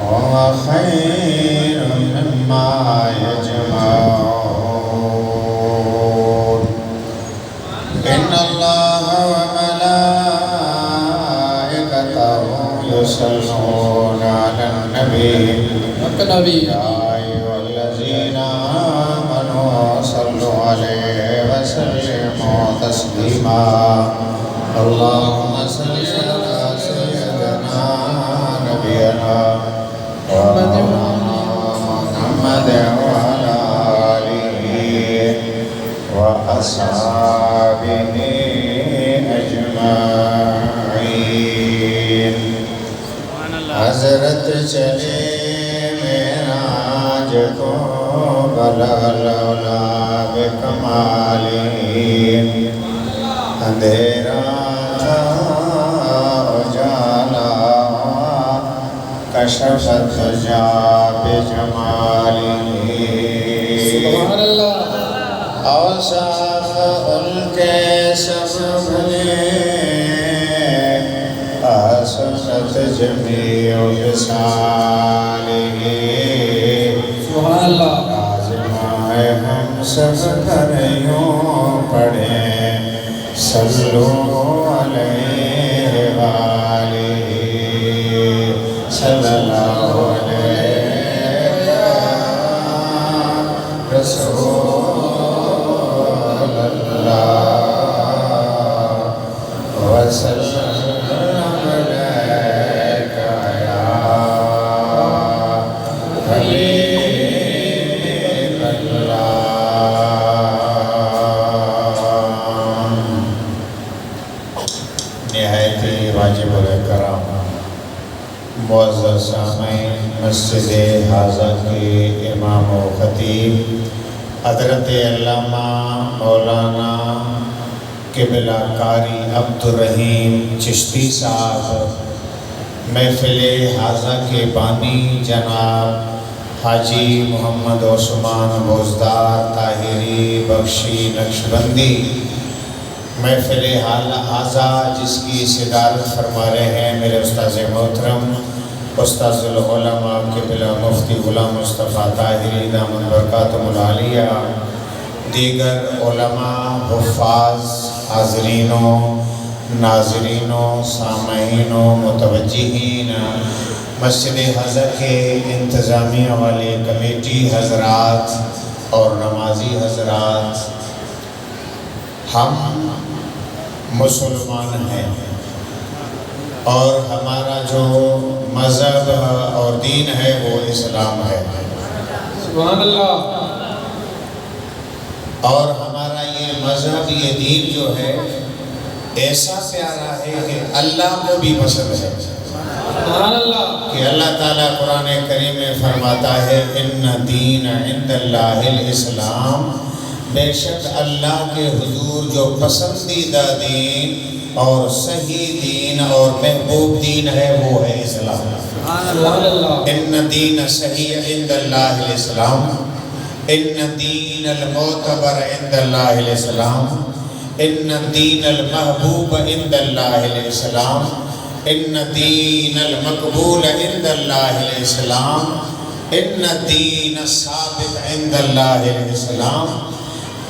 وهو خير مما يجمعون إن الله وملائكته يصلون على النبي يا أيها الذين آمنوا صلوا عليه وسلموا تسليما اللهم صل على سيدنا نبينا محمد وعلى آله وأصحابه أجمعين حضرت چلے معراج کو بلغ العلا بکمالی اندھیرا تھا اجالا کشفت جا بجمالی سبحان اللہ اوصاف ان کے سب بھلے حسنت جمیع بسالہ سبحان اللہ لازمائے ہم سب پر یوں پڑھیں صلو علیہ وآلہ صلی اللہ علیہ رسول اللہ وسلم معزز سامعین مسجد حاضہ کے امام و خطیب حضرت علامہ مولانا قبلہ قاری عبدالرحیم چشتی صاحب محفل حاضہ کے بانی جناب حاجی محمد عثمان بوزدار طاہری بخشی نقشبندی محفل حاضہ جس کی صدارت فرما رہے ہیں میرے استاذ محترم استاذ العلماء قبلہ مفتی غلام مصطفیٰ طاہری دامن برکاتہم العالیہ دیگر علماء حفاظ حاضرینوں ناظرینوں سامعینوں متوجہین مسجد حاضہ کے انتظامیہ والے کمیٹی حضرات اور نمازی حضرات ہم مسلمان ہیں اور ہمارا جو مذہب اور دین ہے وہ اسلام ہے سبحان اللہ اور ہمارا یہ مذہب یہ دین جو ہے ایسا پیارا ہے کہ اللہ کو بھی پسند ہے سبحان اللہ کہ اللہ تعالیٰ قرآن کریم میں فرماتا ہے ان دین عند اللہ الاسلام بے شک اللہ کے حضور جو پسندیدہ دین اور صحیح دین اور محبوب دین ہے وہ ہے اسلام ان دین صحیح عند اللہ الاسلام ان دین المعتبر عند اللہ الاسلام ان دین المحبوب عند اللہ الاسلام ان دین المقبول عند اللہ الاسلام ان دین ثابت عند اللہ الاسلام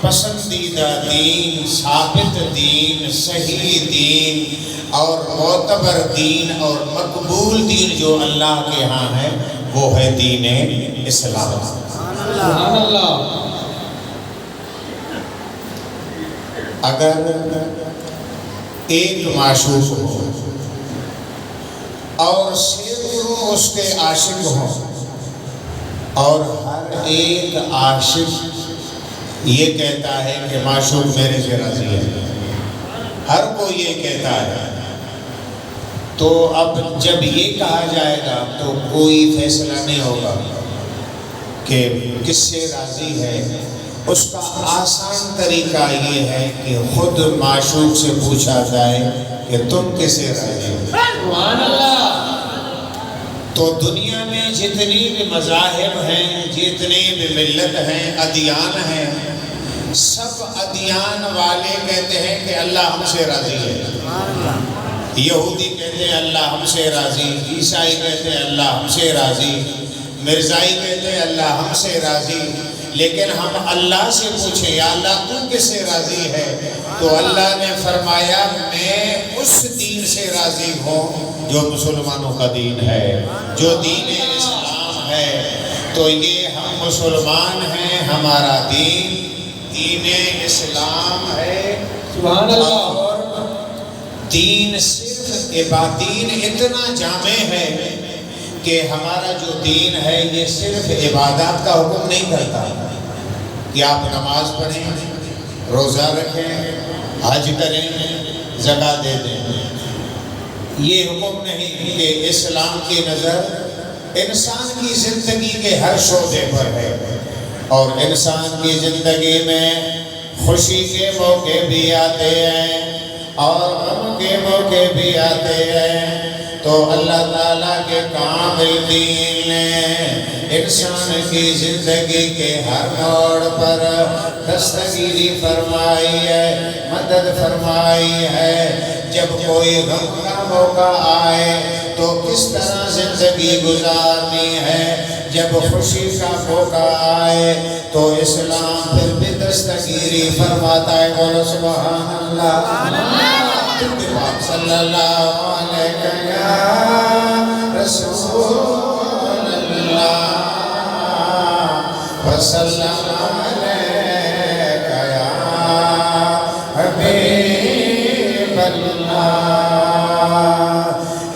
پسندیدہ دین ثابت دین صحیح دین اور معتبر دین اور مقبول دین جو اللہ کے ہاں ہے وہ ہے دین اسلام سبحان اللہ اگر ایک معشوق ہو اور سینکڑوں اس کے عاشق ہوں اور ہر ایک عاشق یہ کہتا ہے کہ معشوق میرے سے راضی ہے ہر کوئی یہ کہتا ہے تو اب جب یہ کہا جائے گا تو کوئی فیصلہ نہیں ہوگا کہ کس سے راضی ہے اس کا آسان طریقہ یہ ہے کہ خود معشوق سے پوچھا جائے کہ تم کس سے راضی ہو سبحان اللہ تو دنیا میں جتنی بھی مذاہب ہیں جتنی بھی ملت ہیں ادیان ہیں سب ادیان والے کہتے ہیں کہ اللہ ہم سے راضی ہے یہودی کہتے ہیں اللہ ہم سے راضی، عیسائی کہتے ہیں اللہ ہم سے راضی، مرزائی کہتے ہیں اللہ ہم سے راضی۔ لیکن ہم اللہ سے پوچھیں یا اللہ تو کس سے راضی ہے؟ تو اللہ نے فرمایا میں اس دین سے راضی ہوں جو مسلمانوں کا دین ہے، جو دین اسلام ہے۔ تو یہ ہم مسلمان ہیں، ہمارا دین دین اسلام ہے۔ سبحان اللہ۔ اور دین صرف دین اتنا جامع ہے کہ ہمارا جو دین ہے یہ صرف عبادات کا حکم نہیں کرتا کہ آپ نماز پڑھیں، روزہ رکھیں، حج کریں، زکوٰۃ دے دیں۔ یہ حکم نہیں کہ اسلام کی نظر انسان کی زندگی کے ہر شعبے پر ہے، اور انسان کی زندگی میں خوشی کے موقع بھی آتے ہیں اور غم کے موقع بھی آتے ہیں۔ تو اللہ تعالیٰ کے کامل دین نے انسان کی زندگی کے ہر موڑ پر دستگیری فرمائی ہے، مدد فرمائی ہے۔ جب کوئی غم کا موقع آئے تو کس طرح زندگی گزارنی ہے، جب خوشی کا موقع آئے تو اسلام پھر بھی دستگیری فرماتا ہے۔ بولو سبحان اللہ۔ صلی اللہ علیہ یا رسول اللہ وسلم علیہ یا حبیب اللہ۔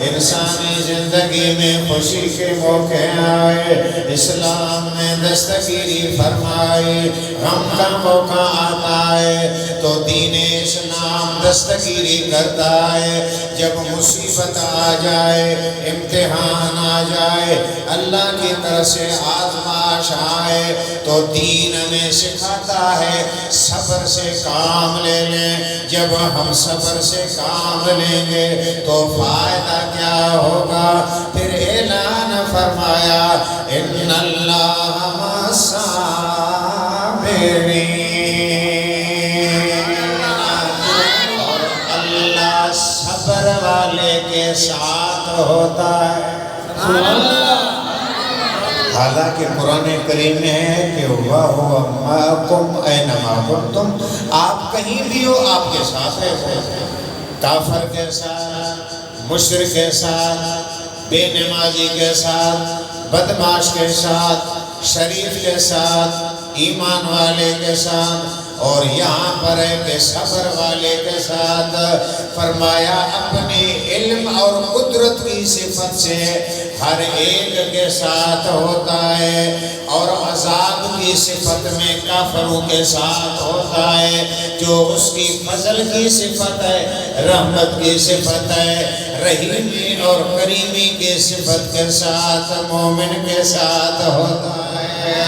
انسانی زندگی میں خوشی کے موقع آئے، اسلام نے دستگیری فرمائی۔ غم کا موقع آتا ہے تو دین اسلام دستگیری کرتا ہے۔ جب مصیبت آ جائے، امتحان آ جائے، اللہ کی طرف سے آزمائش آئے تو دین میں سکھاتا ہے صبر سے کام لے لیں۔ جب ہم صبر سے کام لیں گے تو فائدہ کیا ہوگا؟ پھر اعلان فرمایا ان اللہ مع الصابرین، اور اللہ صبر والے کے ساتھ ہوتا ہے۔ حالانکہ قرآن کریم میں ہے کہ وَهُوَ مَعَكُمْ أَيْنَمَا كُنتُمْ، آپ کہیں بھی ہو آپ کے ساتھ ہے۔ کافر کے ساتھ، مشرک کے ساتھ، بے نمازی کے ساتھ، بدمعاش کے ساتھ، شریف کے ساتھ، ایمان والے کے ساتھ، اور یہاں پر ہے کہ صبر والے کے ساتھ۔ فرمایا اپنے علم اور قدرت کی صفت سے ہر ایک کے ساتھ ہوتا ہے، اور عذاب کی صفت میں کافروں کے ساتھ ہوتا ہے۔ جو اس کی فضل کی صفت ہے، رحمت کی صفت ہے، رحیمی اور کریمی کی صفت کے ساتھ مومن کے ساتھ ہوتا ہے۔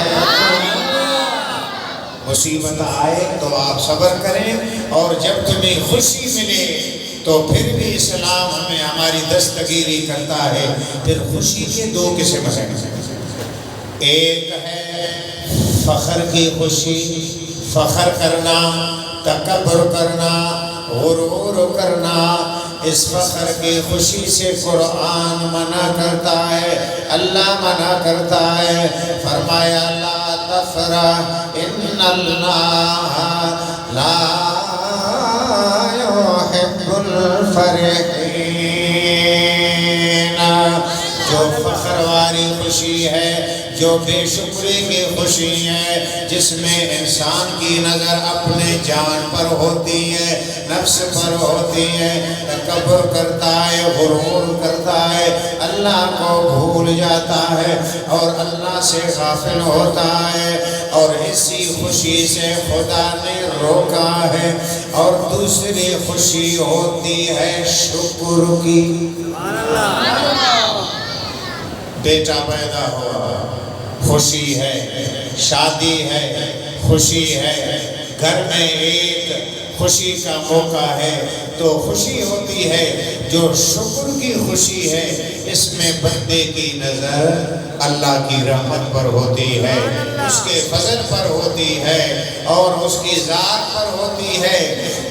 مصیبت آئے تو آپ صبر کریں، اور جب تمہیں خوشی ملے تو پھر بھی اسلام ہمیں ہماری دستگیری کرتا ہے۔ پھر خوشی کے دو قسم ہیں، ایک ہے فخر کی خوشی، فخر کرنا، تکبر کرنا، غرور کرنا۔ اس فخر کی خوشی سے قرآن منع کرتا ہے، اللہ منع کرتا ہے۔ فرمایا لا تفرح ان اللہ لا يحب الفرحین۔ جو فخر والی خوشی ہے، جو بے شکری کی خوشی ہے، جس میں انسان کی نظر اپنے جان پر ہوتی ہے، نفس پر ہوتی ہے، تکبر کرتا ہے، غرور کرتا ہے، اللہ کو بھول جاتا ہے اور اللہ سے غافل ہوتا ہے، اور اسی خوشی سے خدا نے روکا ہے۔ اور دوسری خوشی ہوتی ہے شکر کی۔ بیٹا پیدا ہوا، خوشی ہے، شادی ہے، خوشی ہے، گھر میں ایک خوشی کا موقع ہے تو خوشی ہوتی ہے، جو شکر کی خوشی ہے اس میں بندے کی نظر اللہ کی رحمت پر ہوتی ہے، اس کے فضل پر ہوتی ہے اور اس کی ذات پر ہوتی ہے۔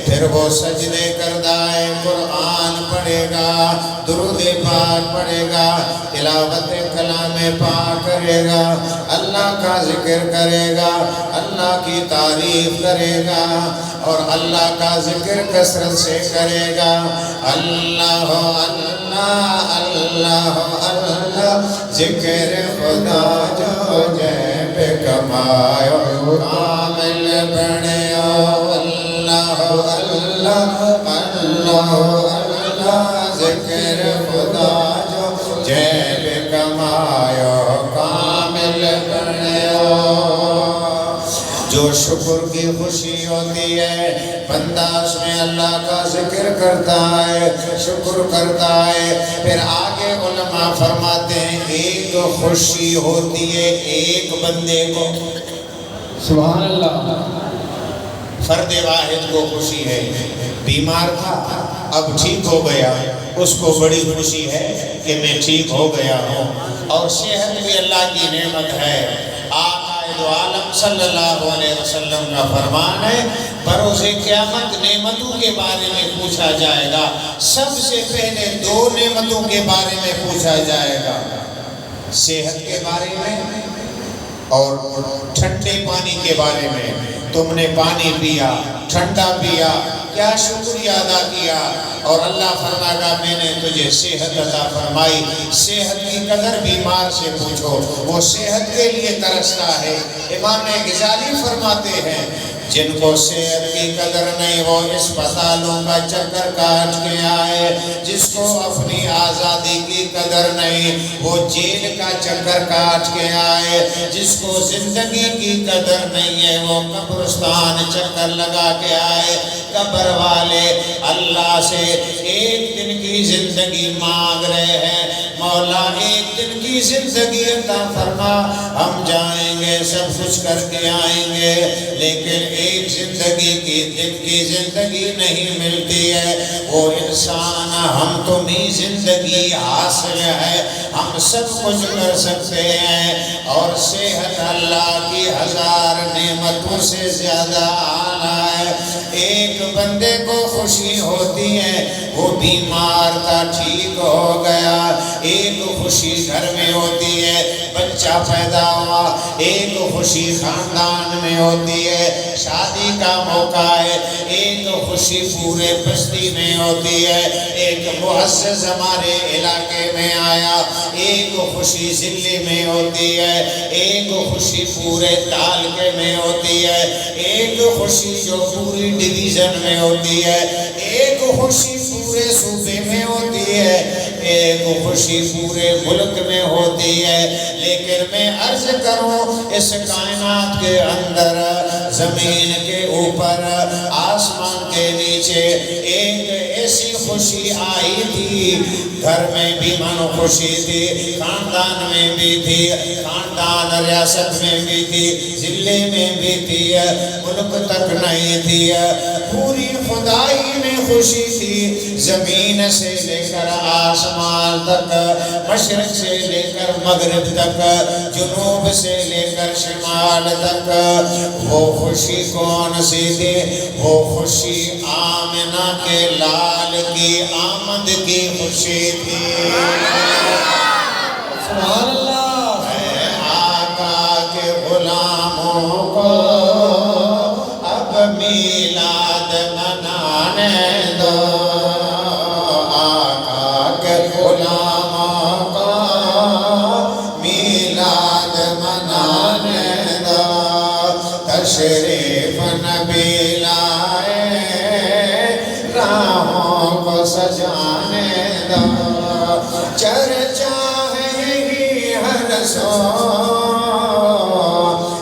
پھر وہ سجدے کردائے قرآن پڑھے گا، درود پاک پڑھے گا، تلاوت کلام پاک کرے گا، اللہ کا ذکر کرے گا، اللہ کی تعریف کرے گا اور اللہ کا ذکر کثرت سے کرے گا۔ اللہ اللہ اللہ اللہ ذکر خدا جو جیب کمائے کامل بنے۔ اللہ اللہ اللہ اللہ ذکر خدا جو جیب کمائے کامل بنے۔ جو شکر کی خوشی ہوتی ہے بندہ اس میں اللہ کا ذکر کرتا ہے، شکر کرتا ہے۔ پھر آگے علماء فرماتے ہیں ایک خوشی ہوتی ہے ایک بندے کو، سبحان اللہ، فرد واحد کو خوشی ہے، بیمار تھا اب ٹھیک ہو گیا، اس کو بڑی خوشی ہے کہ میں ٹھیک ہو گیا ہوں۔ اور صحت بھی اللہ کی نعمت ہے۔ آقا دو عالم صلی اللہ علیہ وسلم کا فرمان ہے بروز قیامت نعمتوں کے بارے میں پوچھا جائے گا، سب سے پہلے دو نعمتوں کے بارے میں پوچھا جائے گا، صحت کے بارے میں اور ٹھنڈے پانی کے بارے میں۔ تم نے پانی پیا، ٹھنڈا پیا، کیا شکریہ ادا کیا؟ اور اللہ فرمائے گا میں نے تجھے صحت عطا فرمائی۔ صحت کی قدر بیمار سے پوچھو، وہ صحت کے لیے ترستا ہے۔ امام غزالی فرماتے ہیں جن کو صحت کی قدر نہیں وہ اسپتالوں کا چکر کاٹ کے آئے، جس کو اپنی آزادی کی قدر نہیں وہ جیل کا چکر کاٹ کے آئے، جس کو زندگی کی قدر نہیں ہے وہ قبرستان چکر لگا کے آئے۔ قبر والے اللہ سے ایک دن کی زندگی مانگ رہے ہیں، مولا ایک دن کی زندگی عطا فرما، ہم جائیں گے سب کچھ کر کے آئیں گے لیکن ایک زندگی کی دن کی زندگی نہیں ملتی ہے۔ وہ انسان ہم تمہیں زندگی حاصل ہے، ہم سب کچھ کر سکتے ہیں اور صحت اللہ کی ہزار نعمتوں سے زیادہ اعلیٰ ہے۔ ایک بندے کو خوشی ہوتی ہے وہ بیمار تھا ٹھیک ہو گیا، ایک خوشی گھر میں ہوتی ہے بچہ پیدا ہوا، ایک خوشی خاندان میں ہوتی ہے شادی کا موقع ہے، ایک خوشی پورے بستی میں ہوتی ہے، ایک معزز ہمارے علاقے میں آیا، ایک خوشی ضلع میں ہوتی ہے، ایک خوشی پورے تعلقے میں ہوتی ہے، ایک خوشی جو پوری ڈویژن میں ہوتی ہے، ایک خوشی پورے صوبے میں ہوتی ہے، ایک خوشی پورے ملک میں ہوتی ہے۔ لیکن میں عرض کروں اس کائنات کے اندر، زمین کے اوپر، آسمان کے نیچے ایک ایسی خوشی آئی تھی، گھر میں بھی من خوشی تھی، خاندان میں بھی تھی، خاندان ریاست میں بھی تھی، ضلع میں بھی تھی، ملک تک نہیں تھی، پوری خدائی میں خوشی تھی، زمین سے لے کر آسمان تک، مشرق سے لے کر مغرب تک، جنوب سے لے کر شمال تک۔ وہ خوشی کون سی تھی؟ وہ خوشی آمنہ کے لال کی آمد کی خوشی تھی۔ سبحان اللہ۔ اے آقا کے غلاموں کو اب میلاد منانے دو، آقا کے غلاموں کو میلاد منانے دو، تشریف نبی لائے راہوں کو سجانے دو، چرچا ہے یہی ہر سو،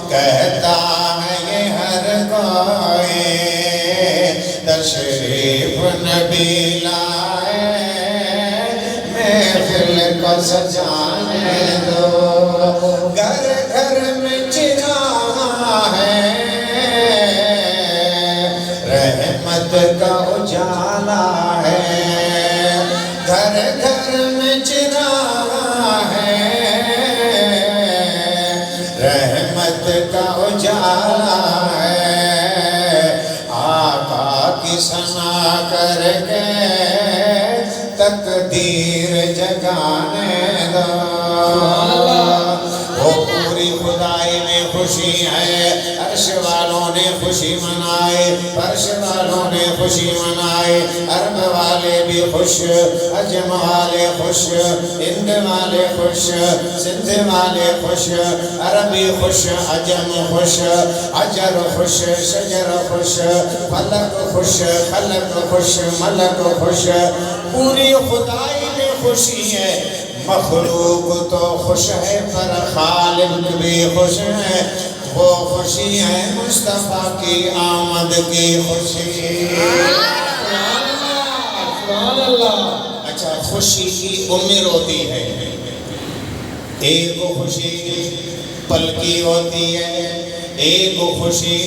کہتا ہے یہ ہر کوئی، تشریف نبی لائے محفل کو سجانے دو، گھر گھر میں چراغ ہے رحمت رحمت کا اجالا ہے، گھر گھر میں چراغ ہے، رحمت کا اجالا ہے، آقا کی ثنا کر کے تقدیر جگانے دو۔ وہ پوری خدائی میں خوشی ہے، عرش والوں نے خوشی منائے، فرش والوں نے خوشی منائے، عرب والے بھی خوش، عجم والے خوش، ہند والے خوش، سندھ والے خوش، عربی خوش، عجم خوش، حجر خوش، شجر خوش، فلک خوش، خلق خوش، ملک خوش، پوری خدائی میں خوشی ہے۔ مخلوق تو خوش ہے پر خالق بھی خوش ہے، وہ خوشی ہے مصطفیٰ کی آمد کی خوشی۔ سبحان اللہ۔ اچھا، خوشی کی عمر ہوتی ہے، ایک خوشی پل کی ہوتی ہے، ایک خوشی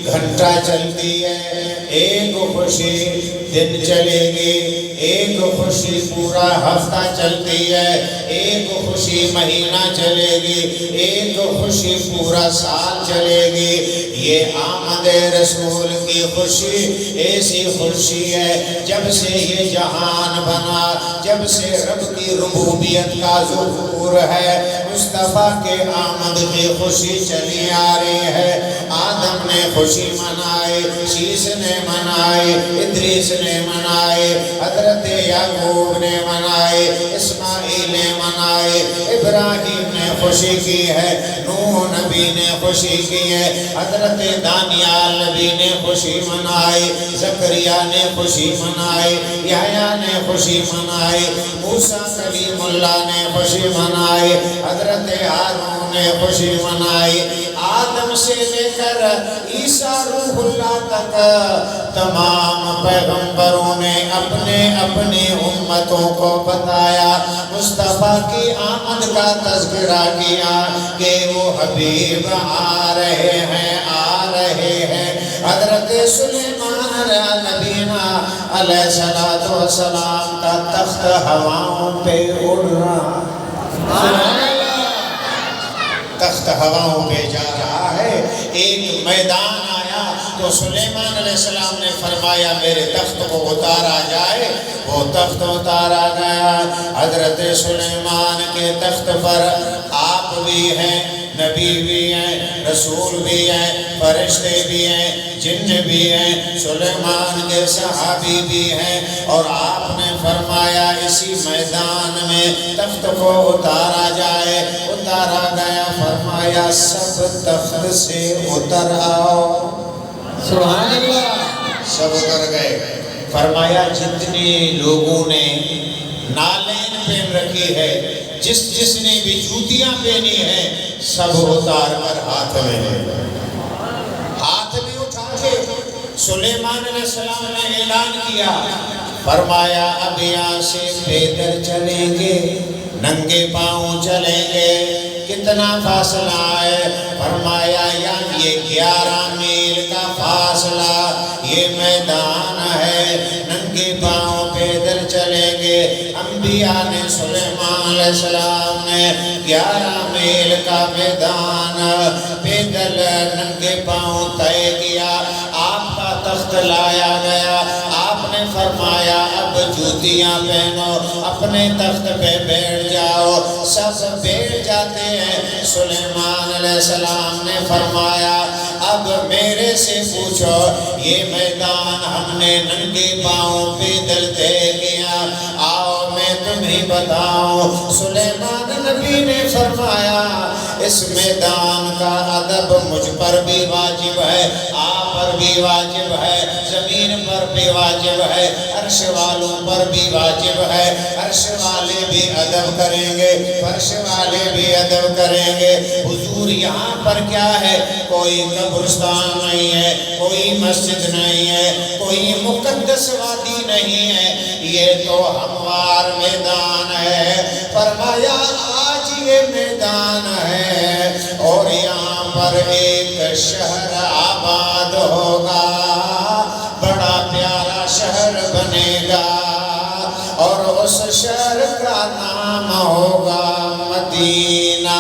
گھنٹہ چلتی ہے، ایک خوشی دن چلے گی، ایک خوشی پورا ہفتہ چلتی ہے، ایک خوشی مہینہ چلے گی، ایک خوشی پورا سال چلے گی۔ یہ آمد رسول کی خوشی ایسی خوشی ہے، جب سے یہ جہان بنا، جب سے رب کی ربوبیت کا ظہور ہے، مصطفیٰ کے آمد کی خوشی چلی آ رہی ہے۔ آدم نے خوشی منائی، شیس نے منائی، ادریس نے منائی، حضرت یعقوب نے منائی، اسماعیل نے منائی، ابراہیم نے خوشی کی ہے، نوح نبی نے خوشی کی ہے، حضرت دانیال نبی نے خوشی منائی، زکریا نے خوشی منائی، یحییٰ نے خوشی منائی، موسیٰ کلیم اللہ نے خوشی منائی، حضرت ہارون نے خوشی منائی۔ آدم سے لے کر عیسیٰ روح اللہ تک تمام پیغمبروں نے اپنے اپنی امتوں کو بتایا، مصطفیٰ کی آمد کا تذکرہ کیا کہ وہ حبیب آ رہے ہیں، آ رہے ہیں۔ حضرت سلیمان علیہ نبینا علیہ السلام کا تخت ہواؤں پہ اڑ رہا، تخت ہواؤں پہ جا رہا ہے۔ ایک میدان آیا تو سلیمان علیہ السلام نے فرمایا میرے تخت کو اتارا جائے، وہ تخت اتارا گیا۔ حضرت سلیمان کے تخت پر آپ بھی ہیں، نبی بھی ہیں، رسول بھی ہیں، فرشتے بھی ہیں، جن بھی ہیں، سلیمان کے صحابی بھی ہیں، اور آپ نے فرمایا اسی میدان میں تخت کو اتارا جائے۔ اتارا گیا، فرمایا سب تخت سے اتر آؤ۔ سبحان اللہ۔ سب اتر گئے۔ فرمایا جتنے لوگوں نے نالین پہن رکھی ہے، جس نے بھی جوتیاں پہنی ہیں، سب اتار کر ہاتھ میں اٹھا کے سلیمان علیہ السلام نے اعلان کیا، فرمایا اب یہاں سے پیدل چلیں گے، ننگے پاؤں چلیں گے، کتنا فاصلہ ہے؟ فرمایا یہ 11 میل کا فاصلہ، یہ میدان ہے، ننگے پاؤں پیدل چلیں گے۔ انبیاء نے سلیمان علیہ السلام نے 11 میل کا میدان پیدل ننگے پاؤں طے کیا۔ آپ کا تخت لایا گیا، آپ نے فرمایا اب جوتیاں پہنو، اپنے تخت پہ بیٹھ جاؤ۔ سب بیٹھ جاتے ہیں۔ سلیمان علیہ السلام نے فرمایا اب میرے سے پوچھو، یہ میدان ہم نے ننگے پاؤں پیدل طے کیا، آؤ میں تمہیں بتاؤں۔ سلیمان نبی نے فرمایا اس میدان کا ادب مجھ پر بھی واجب ہے، آپ پر بھی واجب ہے، زمین پر بھی واجب ہے، عرش والوں پر بھی واجب ہے۔ عرش والے بھی ادب کریں گے، فرش والے بھی ادب کریں گے۔ حضور یہاں پر کیا ہے؟ کوئی قبرستان نہیں ہے، کوئی مسجد نہیں ہے، کوئی مقدس وادی نہیں ہے، یہ تو ہموار میدان ہے۔ فرمایا آج یہ میدان ہے اور یہاں پر ایک شہر آباد ہوگا، بڑا پیارا مدینہ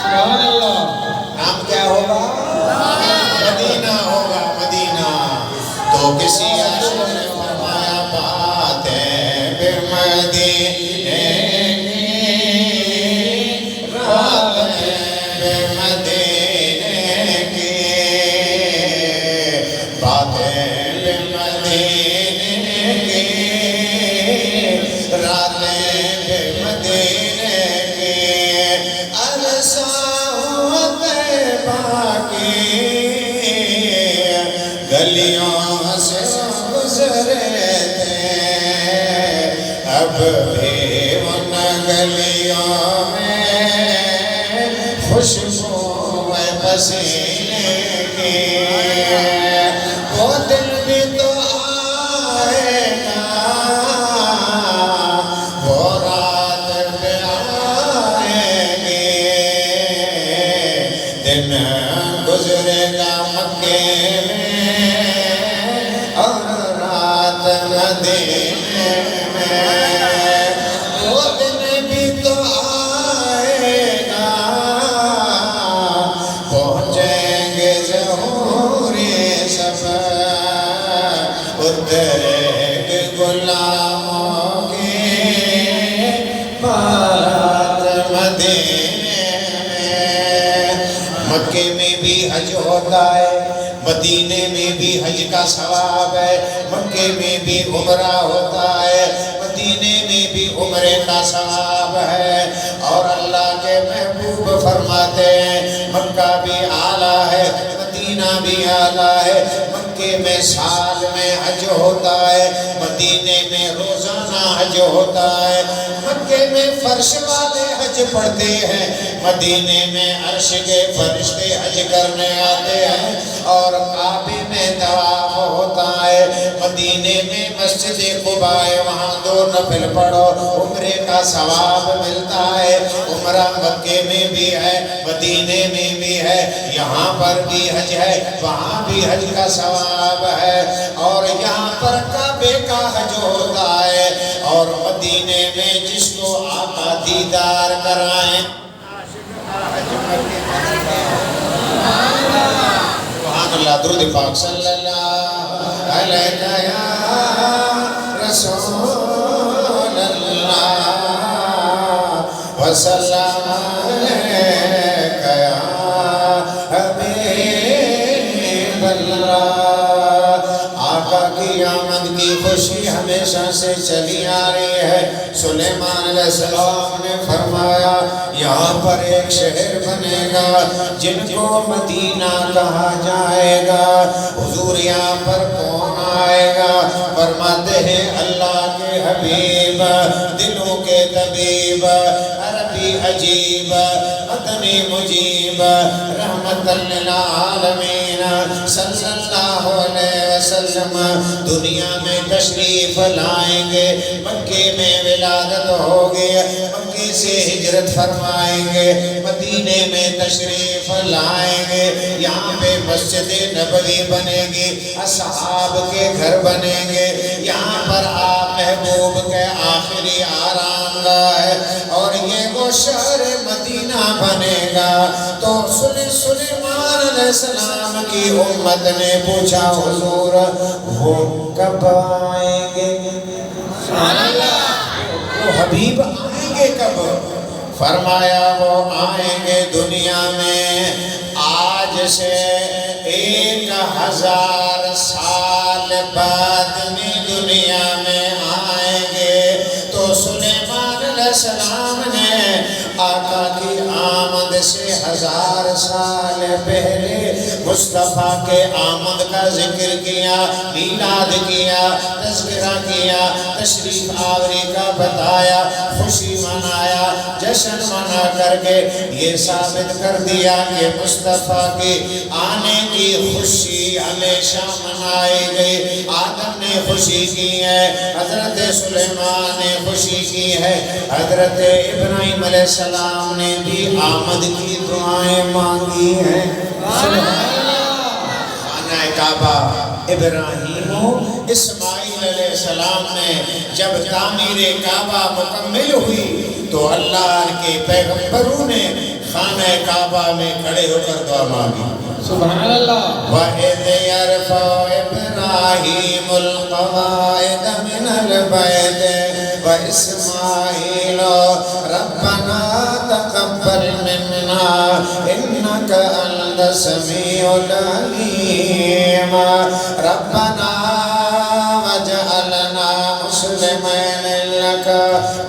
سبحان اللہ نام کیا ہوگا مدینہ ہوگا مدینہ تو کسی عاشق نے فرمایا باتیں بے مدینے کی راتیں بے مدینے کی باتیں بے مدینے کی راتیں بے مدینے کی گلیوں سے گزرے تھے اب بھی ان گلیوں میں خوشبو ہے پسینے کی وہ دن بھی تو آئے گا وہ رات بھی آئے گی دن گزرے گا مکے میں اور رات مدینے میں وہ دن بھی تو آئے گا پہنچیں گے ظہوری سب اترے گے غلاموں کی بارات مدینے میں مکے میں بھی حج ہوتا ہے مدینے میں بھی حج کا ثواب ہے مکے میں بھی عمرہ ہوتا ہے مدینے میں بھی عمرے کا ثواب ہے اور اللہ کے محبوب فرماتے ہیں مکہ بھی اعلیٰ ہے مدینہ بھی اعلیٰ ہے مکے میں سال میں حج ہوتا ہے مدینے میں روزانہ حج ہوتا ہے مکے میں فرش والے حج پڑھتے ہیں مدینے میں عرش کے فرشتے حج کرنے آتے ہیں اور کعبے میں طواف ہوتا ہے مدینے میں مسجد قباء ہے وہاں 2 نفل پڑھو عمرے کا ثواب ملتا ہے عمرہ مکے میں بھی ہے مدینے میں بھی ہے یہاں پر بھی حج ہے وہاں بھی حج کا ثواب ہے اور یہاں پر کعبے کا حج ہوتا ہے اور مدینے میں جس کو آقا دیدار کرائیں سبحان اللہ درود پاک صلی اللہ علیہ یا رسول اللہ وسلم علیک یا حبیب اللہ آقا کی آمد کی خوشی ہمیشہ سے چلی آ رہی ہے سلیمان علیہ السلام نے فرمایا یہاں پر ایک شہر بنے گا جن کو مدینہ کہا جائے گا حضور یہاں پر کون آئے گا فرماتے ہیں اللہ کے حبیب دلوں کے طبیب عربی عجیب مدنی مجیب رحمت للعالمین صلی اللہ علیہ وسلم دنیا میں تشریف لائیں گے مکے میں ولادت ہوگی مکے سے ہجرت فرمائیں گے مدینے میں تشریف لائیں گے یہاں پہ مسجد نبوی بنے گی اصحاب کے گھر بنیں گے یہاں پر آپ محبوب کے آخری آرام گاہ ہے اور یہ وہ شہر مدینہ بنے گا تو سلیمان علیہ السلام کی امت نے پوچھا حضور وہ کب آئیں گے سبحان اللہ وہ حبیب آئیں گے کب فرمایا وہ آئیں گے دنیا میں آج سے 1000 سال بعد میں دنیا میں آئیں گے تو سلیمان علیہ السلام نے آقا کی آمد سے 1000 سال پہلے مصطفیٰ کے آمد کا ذکر کیا میلاد کیا تذکرہ کیا تشریف آوری کا بتایا خوشی منایا جشن منا کر کے یہ ثابت کر دیا کہ مصطفیٰ کے آنے کی خوشی ہمیشہ منائی گئی آدم نے خوشی کی ہے حضرت سلیمان نے خوشی کی ہے حضرت ابراہیم علیہ السلام نے بھی آمد کی دعائیں مانگی ہیں خانہ کعبہ ابراہیم و اسماعیل اسماعیل علیہ السلام نے جب تعمیر کعبہ مکمل ہوئی تو اللہ کے پیغمبروں نے خانہ کعبہ میں کھڑے ہو کر دعا مانگی. سبحان اللہ. وَإِذْ يَرْفَعُ إِبْرَاهِيمُ الْقَوَاعِدَ مِنَ الْبَيْتِ وَإِسْمَاعِيلُ رَبَّنَا تَقَبَّلْ مِنَّا إِنَّكَ أَنْتَ السَّمِيعُ الْعَلِيمُ رَبَّنَا وَاجْعَلْنَا مُسْلِمَيْنِ لَكَ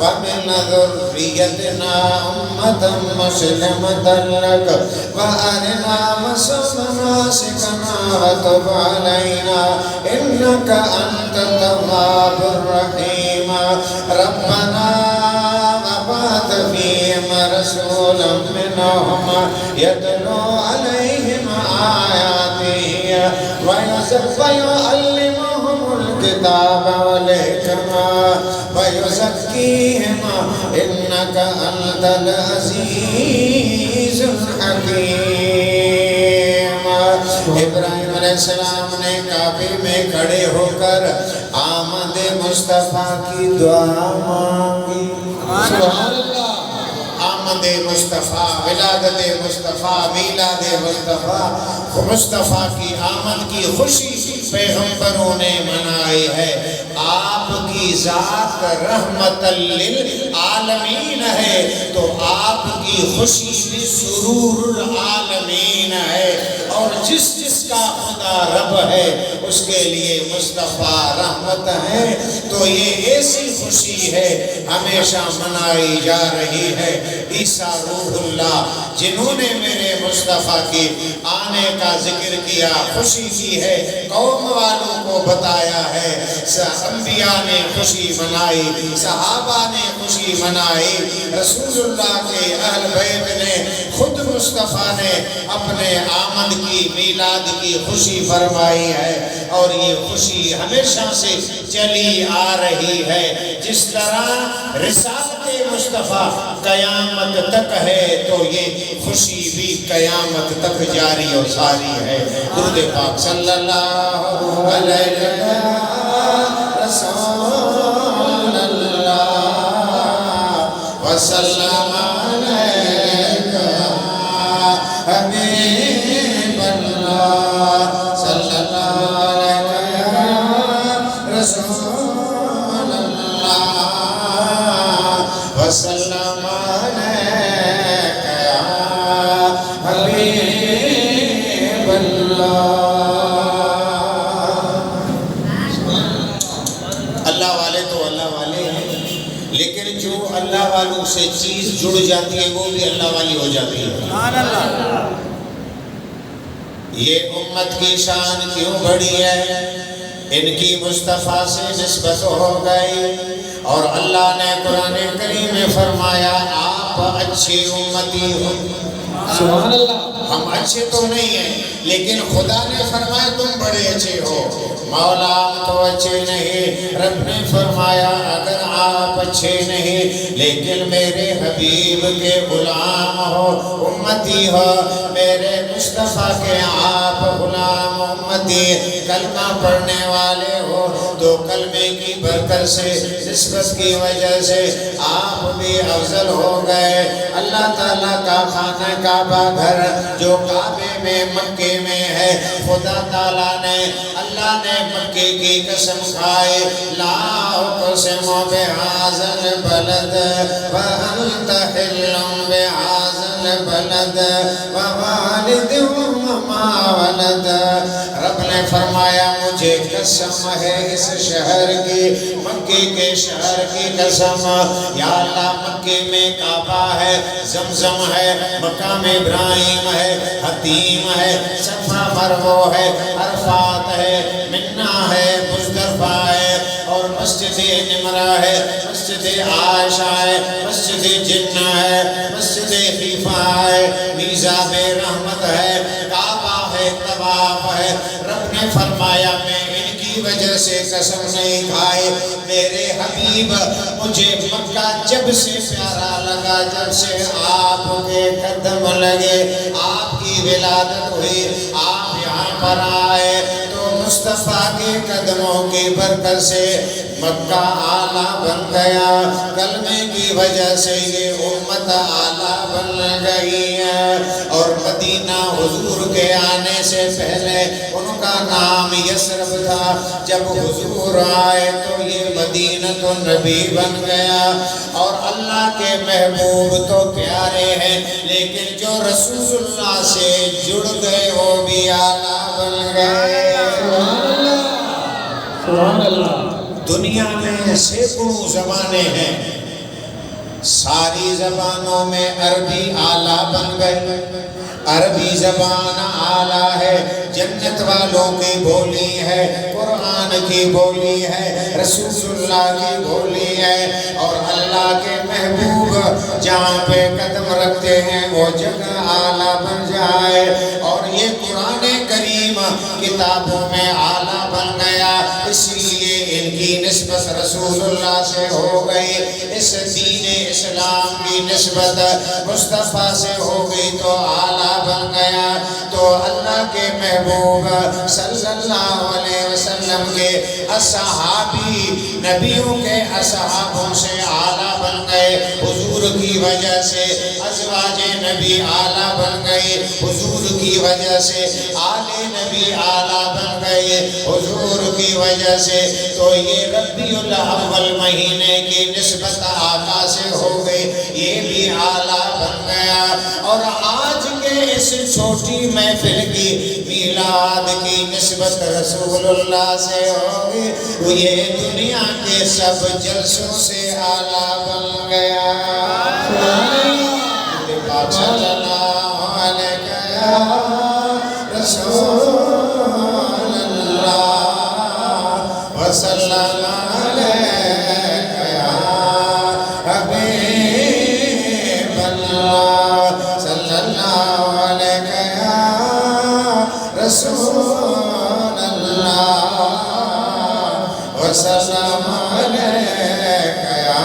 وَمِنْ ذُرِّيَّتِنَا أُمَّةً مُسْلِمَةً لَكَ وَأَرِنَا مناسكنا وتب علينا إنك أنت التواب الرحيم ربنا وابعث فيهم رسولا منهم يتلو عليهم آياته ويعلمهم الكتاب والحكمة ويزكيهم إنك أنت العزيز الحكيم. ابراہیم علیہ السلام نے کعبے میں کھڑے ہو کر آمد مصطفیٰ کی دعا مانگی. سبحان اللہ. آمد مصطفیٰ، ولادت مصطفیٰ، میلاد مصطفیٰ، مصطفیٰ کی آمد کی خوشی پیغمبروں نے منائی ہے. آپ کی ذات رحمت للعالمین ہے تو آپ کی خوشی بھی سرور العالمین ہے. اور جس جس کا خدا رب ہے اس کے لیے مصطفیٰ رحمت ہے. تو یہ ایسی خوشی ہے ہمیشہ منائی جا رہی ہے. عیسیٰ روح اللہ جنہوں نے میرے مصطفیٰ کی آنے کا ذکر کیا، خوشی کی ہے، قوم والوں کو بتایا ہے. انبیاء نے خوشی منائی، صحابہ نے خوشی منائی، رسول اللہ کے اہل بیت نے، خود مصطفیٰ نے اپنے آمد کی میلاد کی خوشی فرمائی ہے. اور یہ خوشی ہمیشہ سے چلی آ رہی ہے. جس طرح رسالت مصطفیٰ قیامت تک ہے تو یہ خوشی بھی قیامت تک جاری و ساری ہے. درود پاک صلی اللہ علیہ رسول اللہ وسلم علیکہ حبیب اللہ صلی اللہ علیہ رسول اللہ وسلم علیکہ حبیب اللہ. اللہ والے تو اللہ والے ہیں، لیکن جو اللہ والوں سے چیز جڑ جاتی ہے وہ بھی اللہ والی ہو جاتی ہے. یہ امت کی شان کیوں بڑی ہے؟ ان کی مصطفیٰ سے نسبت ہو گئی. اور اللہ نے قرآن کریم میں فرمایا آپ اچھی امتی ہو. سبحان اللہ. ہم اچھے تو نہیں ہیں لیکن خدا نے فرمایا تم بڑے اچھے ہو. مولا ہم تو اچھے نہیں، رب نے فرمایا اگر آپ اچھے نہیں لیکن میرے حبیب کے غلام ہو، امتی ہو، میرے مصطفیٰ کے آپ غلام امتی کلمہ پڑھنے والے ہو تو کلمے کی برکت سے، نسبت کی وجہ سے آپ بھی افضل ہو گئے. اللہ تعالیٰ کا خانہ کعبہ گھر جو کعبے میں مکے میں ہے، خدا تعالیٰ نے، اللہ نے مکے کی قسم کھائے لا اقسم بہذا البلد وانت حل بہذا البلد ووالد وما ولد. رب نے فرمایا مجھے قسم ہے اس شہر کی، مکے کے شہر کی قسم. یا اللہ مکے میں کعبہ ہے، زمزم ہے، مقام ابراہیم ہے، حتیم ہے، صفا مروہ ہے، عرفات ہے، منہ ہے، مزدلفہ ہے، اور مسجد نمرہ ہے، مسجد عائشہ ہے، مسجد جنہ ہے، مسجد خیفہ ہے، میزاب رحمت ہے، کعبہ ہے، طواف ہے. رب نے فرمایا میں ان کی وجہ سے قسم نہیں کھائی، میرے حبیب مجھے مکہ جب سے پیارا لگا، جب سے آپ کے قدم لگے، آپ کی ولادت ہوئی، آپ یہاں پر آئے تو مصطفیٰ کے قدموں کی برکت سے مکہ اعلیٰ بن گیا، کلمے کی وجہ سے یہ امت اعلیٰ بن گئی ہے۔ اور مدینہ حضور کے آنے سے پہلے ان کا نام یثرب تھا، جب حضور آئے تو یہ مدینۃ النبی بن گیا۔ اور اللہ کے محبوب تو پیارے ہیں، لیکن جو رسول اللہ سے جڑ گئے وہ بھی اعلیٰ بن گئے۔ سبحان اللہ۔ دنیا میں سینکڑوں زبانیں ہیں، ساری زبانوں میں عربی اعلیٰ بن گئی۔ عربی زبان اعلیٰ ہے، جنت والوں کی بولی ہے، قرآن کی بولی ہے، رسول اللہ کی بولی ہے۔ اور اللہ کے محبوب جہاں پہ قدم رکھتے ہیں وہ جگہ اعلیٰ بن جائے۔ اور یہ قرآن کریم کتابوں میں اعلیٰ بن گیا، اس لیے ان کی نسبت رسول اللہ سے ہو گئی۔ اس دین اسلام کی نسبت مصطفیٰ سے ہو گئی تو اعلیٰ بن گیا۔ تو اللہ کے محبوب صلی اللہ علیہ وسلم کے اصحابی نبیوں کے اصحابوں سے اعلیٰ بن گئے، حضور کی وجہ سے ازواج نبی اعلیٰ بن گئی، حضور کی وجہ سے آل نبی اعلیٰ بن گئے، حضور کی وجہ سے۔ تو یہ ربیع الاول مہینے کی نسبت آقا سے ہو گئی، یہ بھی اعلیٰ بن گیا۔ اور آج کے اس چھوٹی محفل کی میلاد کی نسبت رسول اللہ سے ہوگی، یہ دنیا کے سب جلسوں سے اعلیٰ بن گیا۔ صلی اللہ علیہ یا رسول اللہ وصلی اللہ علیہ یا حبیب اللہ، صلی اللہ علیہ یا رسول اللہ وصلی اللہ علیہ یا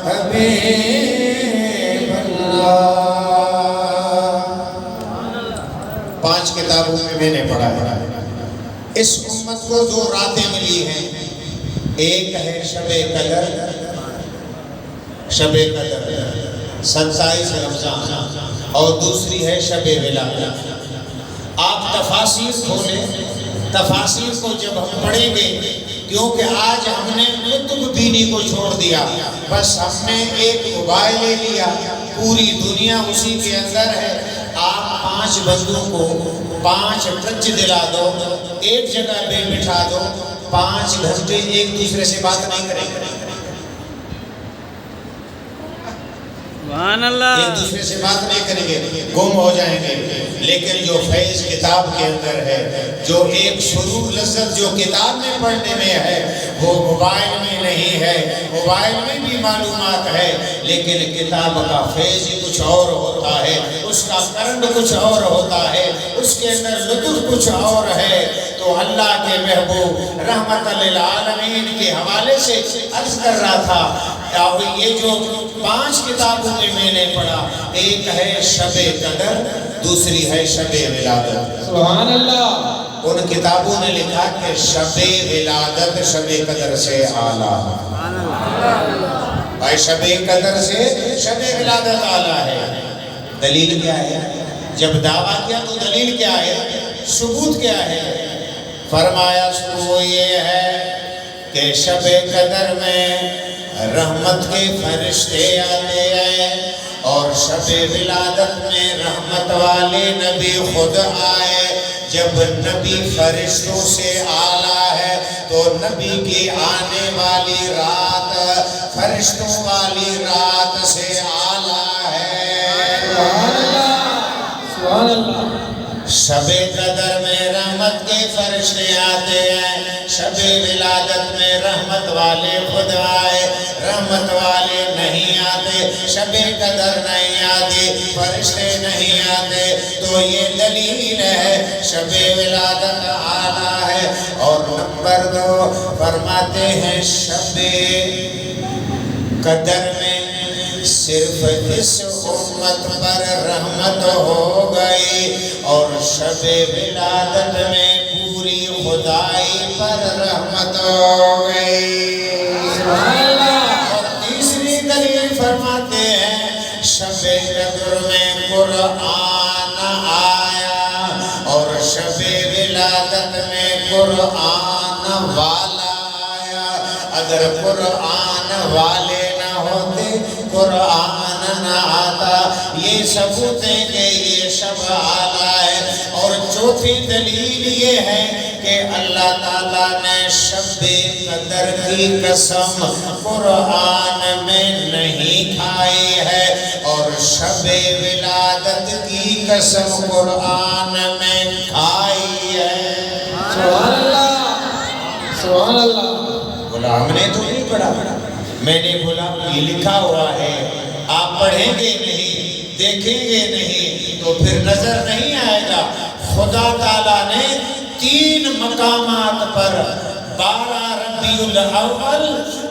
حبیب اللہ۔ 5 کتابوں میں نے پڑھا ہے، اس امت کو 2 راتیں ملی ہیں، ایک ہے شب قدر، شب قدر 27 رمضان، اور دوسری ہے شب ولادت۔ آپ تفاسیر کھولیں، تفاسیر کو جب ہم پڑھیں گے، کیونکہ آج ہم نے کتب دینی کو چھوڑ دیا، بس ہم نے ایک موبائل لے لیا، پوری دنیا اسی کے اندر ہے۔ آپ 5 بندوں کو 5 ٹچ دلا دو، ایک جگہ پہ بٹھا دو، 5 گھنٹے ایک دوسرے سے بات نہیں کریں گے، سبحان اللہ، ایک دوسرے سے بات نہیں کریں گے، گم ہو جائیں گے۔ لیکن جو فیض کتاب کے اندر ہے، جو ایک سرور لذت جو کتاب میں پڑھنے میں ہے، وہ موبائل میں نہیں ہے۔ موبائل میں بھی معلومات ہے، لیکن کتاب کا فیض ہی کچھ اور ہوتا ہے، اس کا کرنٹ کچھ اور ہوتا ہے، اس کے اندر لطف کچھ اور ہے۔ تو اللہ کے محبوب رحمت للعالمین کے حوالے سے عرض کر رہا تھا، یہ جو 5 کتابوں میں نے پڑھا، ایک ہے شب قدر، دوسری ہے شب ولادت۔ سبحان اللہ۔ ان کتابوں نے لکھا کہ شب ولادت شب قدر سے اعلیٰ، بھائی شب قدر سے شب ولادت اعلیٰ ہے۔ دلیل کیا ہے؟ جب دعویٰ کیا تو دلیل کیا ہے، ثبوت کیا ہے؟ فرمایا ثبوت یہ ہے کہ شب قدر میں رحمت کے فرشتے آتے ہیں، اور شب ولادت میں رحمت والے نبی خود آئے۔ جب نبی فرشتوں سے اعلیٰ ہے تو نبی کی آنے والی رات فرشتوں والی رات سے اعلیٰ ہے۔ سبحان اللہ، سبحان اللہ۔ شب قدر میں رحمت کے فرشتے آتے ہیں، شب ولادت میں رحمت والے خود آئے۔ رحمت والے نہیں آتے، شب قدر نہیں آتی، فرشتے نہیں آتے، تو یہ دلیل ہے شب ولادت اعلیٰ ہے۔ اور نمبر 2 فرماتے ہیں شب قدر میں صرف اس امت پر رحمت ہو گئی، اور شب ولادت میں پوری خدائی پر رحمت ہو گئی۔ اور تیسری دلیل فرماتے ہیں شب قدر میں قرآن آیا اور شب ولادت میں قرآن والا آیا۔ اگر قرآن والے نہ ہوتے قرآن نہ آتا۔ یہ ثبوت ہے کہ یہ شب آلہ ہے۔ اور چوتھی دلیل یہ ہے کہ اللہ تعالیٰ نے شب قدر کی قسم قرآن میں نہیں کھائی ہے اور شب ولادت کی قسم قرآن میں کھائی ہے۔ سبحان اللہ، سبحان اللہ۔ بولا ہم نے تو نہیں پڑھا، میں نے بولا یہ لکھا ہوا ہے، آپ پڑھیں گے نہیں، دیکھیں گے نہیں تو پھر نظر نہیں آئے گا۔ خدا تعالیٰ نے 3 مقامات پر 12 ربیع الاول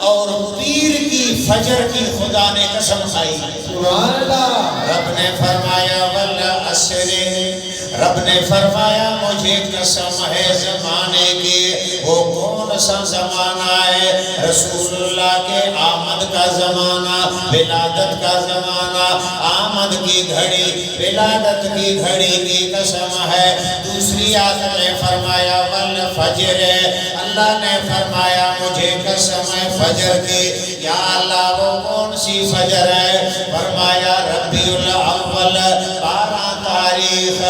اور پیر کی فجر کی خدا نے قسم کھائی۔ سبحان اللہ۔ رب نے فرمایا والعصر، رب نے فرمایا مجھے قسم ہے زمانے کی۔ وہ کون سا زمانہ ہے؟ رسول اللہ کے آمد کا زمانہ، ولادت کا زمانہ۔ آمد کی گھڑی، ولادت کی گھڑی کی قسم ہے۔ دوسری آیت میں فرمایا والفجر، اللہ نے فرمایا مجھے قسم ہے فجر کی۔ یا اللہ وہ کون سی فجر ہے؟ فرمایا ربیع الاول 12 تاریخ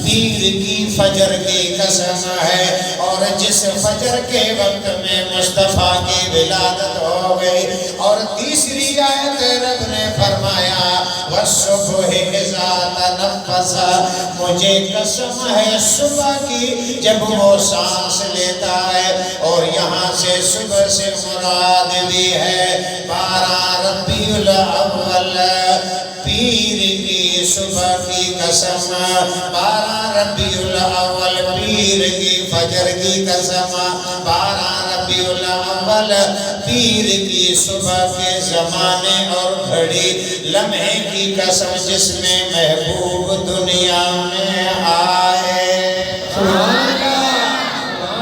پیر کی فجر کی قسم ہے۔ اور جس فجر کے وقت میں مصطفیٰ کی ولادت ہو گئی۔ اور تیسری آیت رب نے فرمایا والصبح اذا تنفس، مجھے قسم ہے صبح کی جب وہ سانس لیتا ہے۔ اور یہاں سے صبح سے مراد بھی ہے 12 ربیع الاول پیر کی صبح کی قسم، 12 ربیع الاول پیر کی فجر کی قسم، 12 ربیع الاول پیر کی صبح کے زمانے اور گھڑی لمحے کی قسم جس میں محبوب دنیا میں آئے۔ سبحان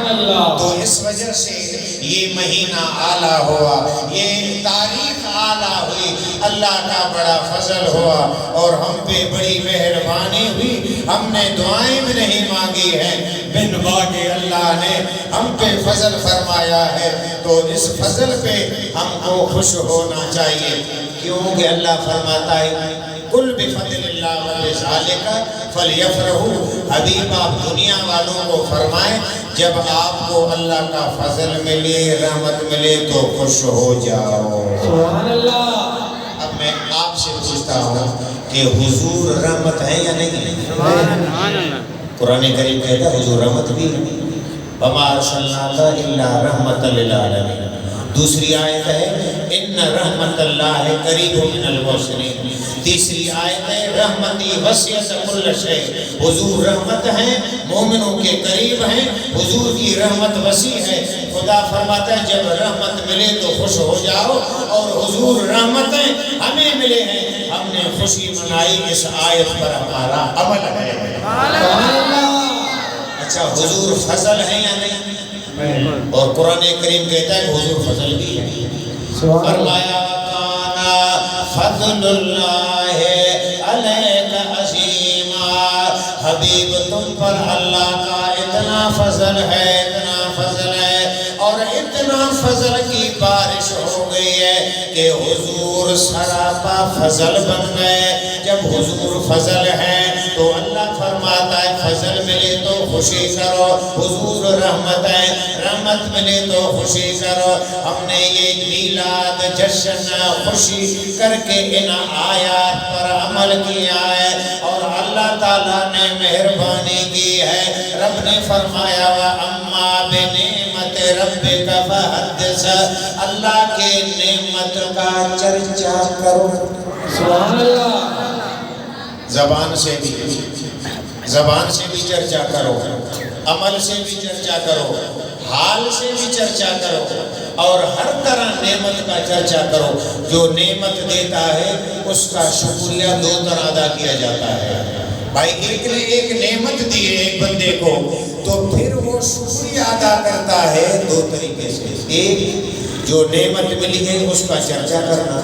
اللہ۔ تو اس وجہ سے یہ مہینہ اعلیٰ ہوا، یہ تاریخ اعلیٰ ہوئی، اللہ کا بڑا فضل ہوا اور ہم پہ بڑی مہربانی ہوئی۔ ہم نے دعائیں بھی نہیں مانگی ہیں، بن مانگے اللہ نے ہم پہ فضل فرمایا ہے۔ تو اس فضل پہ ہم کو خوش ہونا چاہیے، کیونکہ اللہ فرماتا ہے کل بفضل اللہ وبذالک فلیفرحوا۔ حبیب آپ دنیا والوں کو فرمائیں جب آپ کو اللہ کا فضل ملے، رحمت ملے تو خوش ہو جاؤ۔ سبحان اللہ۔ اب میں آپ سے پوچھتا ہوں کہ حضور رحمت ہے یا نہیں؟ سبحان اللہ۔ قرآن کریم کہتا ہے حضور رحمت بھی ہے، وما ارسلناک الا رحمت للعالمین۔ دوسری آیت ہے ان رحمت اللہ قریب من المحسنین۔ تیسری آیت ہے رحمتی وسعت کل شیء، حضور رحمت ہیں، مومنوں کے قریب ہیں، حضور کی رحمت وسیع ہے۔ خدا فرماتا ہے جب رحمت ملے تو خوش ہو جاؤ، اور حضور رحمتیں ہمیں ملے ہیں، ہم نے خوشی منائی، اس آیت پر ہمارا عمل ہے۔ سبحان اللہ۔ اچھا حضور فضل ہے یا نہیں؟ اور قرآن کریم کہتا ہے حضور فضل بھی ہے۔ فرمایا کانا فضل اللہ علیک عظیما، حبیب تم پر اللہ کا اتنا فضل ہے، اتنا فضل ہے، اور اتنا فضل کی بارش ہو گئی ہے کہ حضور سراپا فضل بن گئے۔ جب حضور فضل ہیں تو اللہ فرماتا ہے فضل ملے تو خوشی کرو، حضور رحمت ہے، رحمت ملے تو خوشی کرو۔ ہم نے یہ میلاد جشن خوشی کر کے ان آیات پر عمل کیا ہے، اور اللہ تعالیٰ نے مہربانی کی ہے۔ رب نے فرمایا وَأَمَّا بِنِعْمَتِ رَبِّكَ فَحَدِّثْ، اللہ کے نعمت کا چرچا کرو۔ سبحان اللہ۔ زبان سے بھی چرچا کرو، عمل سے بھی چرچا کرو، حال سے بھی چرچا کرو، اور ہر طرح نعمت کا چرچا کرو۔ جو نعمت دیتا ہے اس کا شکریہ 2 طرح ادا کیا جاتا ہے۔ بھائی ایک نے ایک نعمت دی ہے ایک بندے کو تو پھر وہ شکریہ ادا کرتا ہے دو طریقے سے. ایک جو نعمت ملی ہے اس کا چرچا کرنا،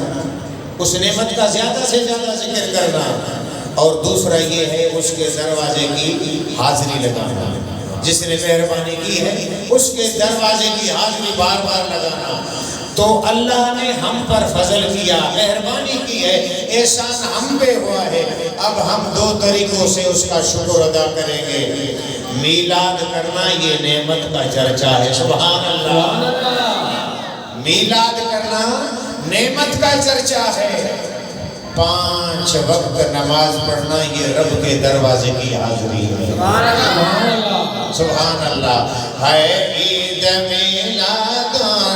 اس نعمت کا زیادہ سے زیادہ ذکر کرنا، اور دوسرا یہ ہے اس کے دروازے کی حاضری لگانا. جس نے مہربانی کی ہے اس کے دروازے کی حاضری بار بار لگانا. تو اللہ نے ہم پر فضل کیا، مہربانی کی ہے، احسان ہم پہ ہوا ہے. اب ہم دو طریقوں سے اس کا شکر ادا کریں گے. میلاد کرنا یہ نعمت کا چرچا ہے. سبحان اللہ. میلاد کرنا نعمت کا چرچا ہے. 5 وقت نماز پڑھنا یہ رب کے دروازے کی حاضری ہے. سبحان اللہ. ہے عید میلاد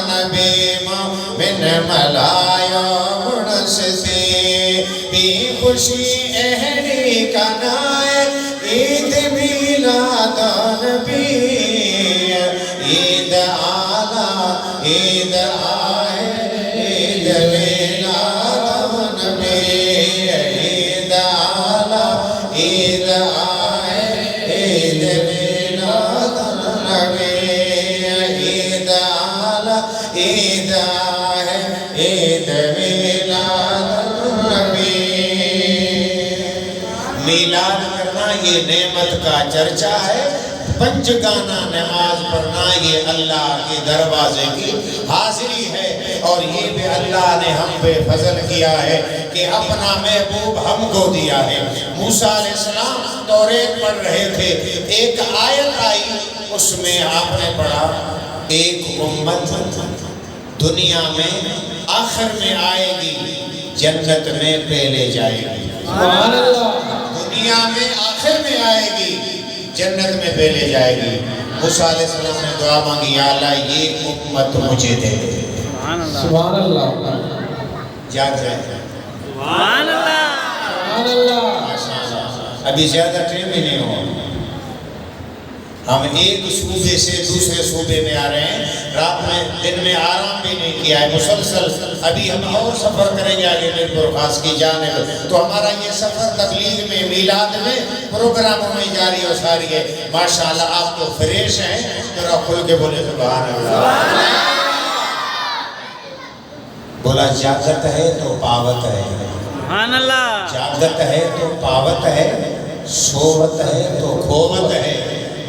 نبی مومن ملایا منستی بھی خوشی اہلی کنائے عید میلاد نبی. عید آلا عید آئے عید میلاد نبی. عید آلا عید آئے عید میلاد نبی. عید آلا عید آئے عید میلاد نبی. میلاد کرنا یہ نعمت کا چرچا ہے. 5 گانا نماز پڑھنا یہ اللہ کے دروازے کی حاضری ہے. اور یہ بھی اللہ نے ہم پہ فضل کیا ہے کہ اپنا محبوب ہم کو دیا ہے. موسیٰ علیہ السلام توریت پڑھ رہے تھے، ایک آیت آئی، اس میں آپ نے پڑھا ایک امت دنیا میں آخر میں آئے گی، جنت میں پہلے جائے گی. سبحان اللہ. دنیا میں آخر میں آئے گی، جنت میں پہلے جائے گی. موسیٰ علیہ السلام نے دعا مانگی، یا اللہ یہ امت مجھے دے. سبحان اللہ. یاد رہے. سبحان اللہ. سبحان اللہ. ابھی زیادہ ٹائم بھی نہیں ہوا. ہم ایک صوبے سے دوسرے صوبے میں آ رہے ہیں. رات میں دن میں آرام بھی نہیں کیا ہے مسلسل. ابھی ہم اور سفر کریں گے آگے میر پور خاص کی جانب. تو ہمارا یہ سفر تبلیغ میں، میلاد میں، پروگراموں میں جاری و ساری ہے. ماشاءاللہ آپ تو فریش ہیں. ذرا کھل کے بولے سبحان اللہ. بولا جاگت ہے تو پاوت ہے. سبحان اللہ. جاگت ہے تو پاوت ہے، سوت ہے تو کھوت ہے،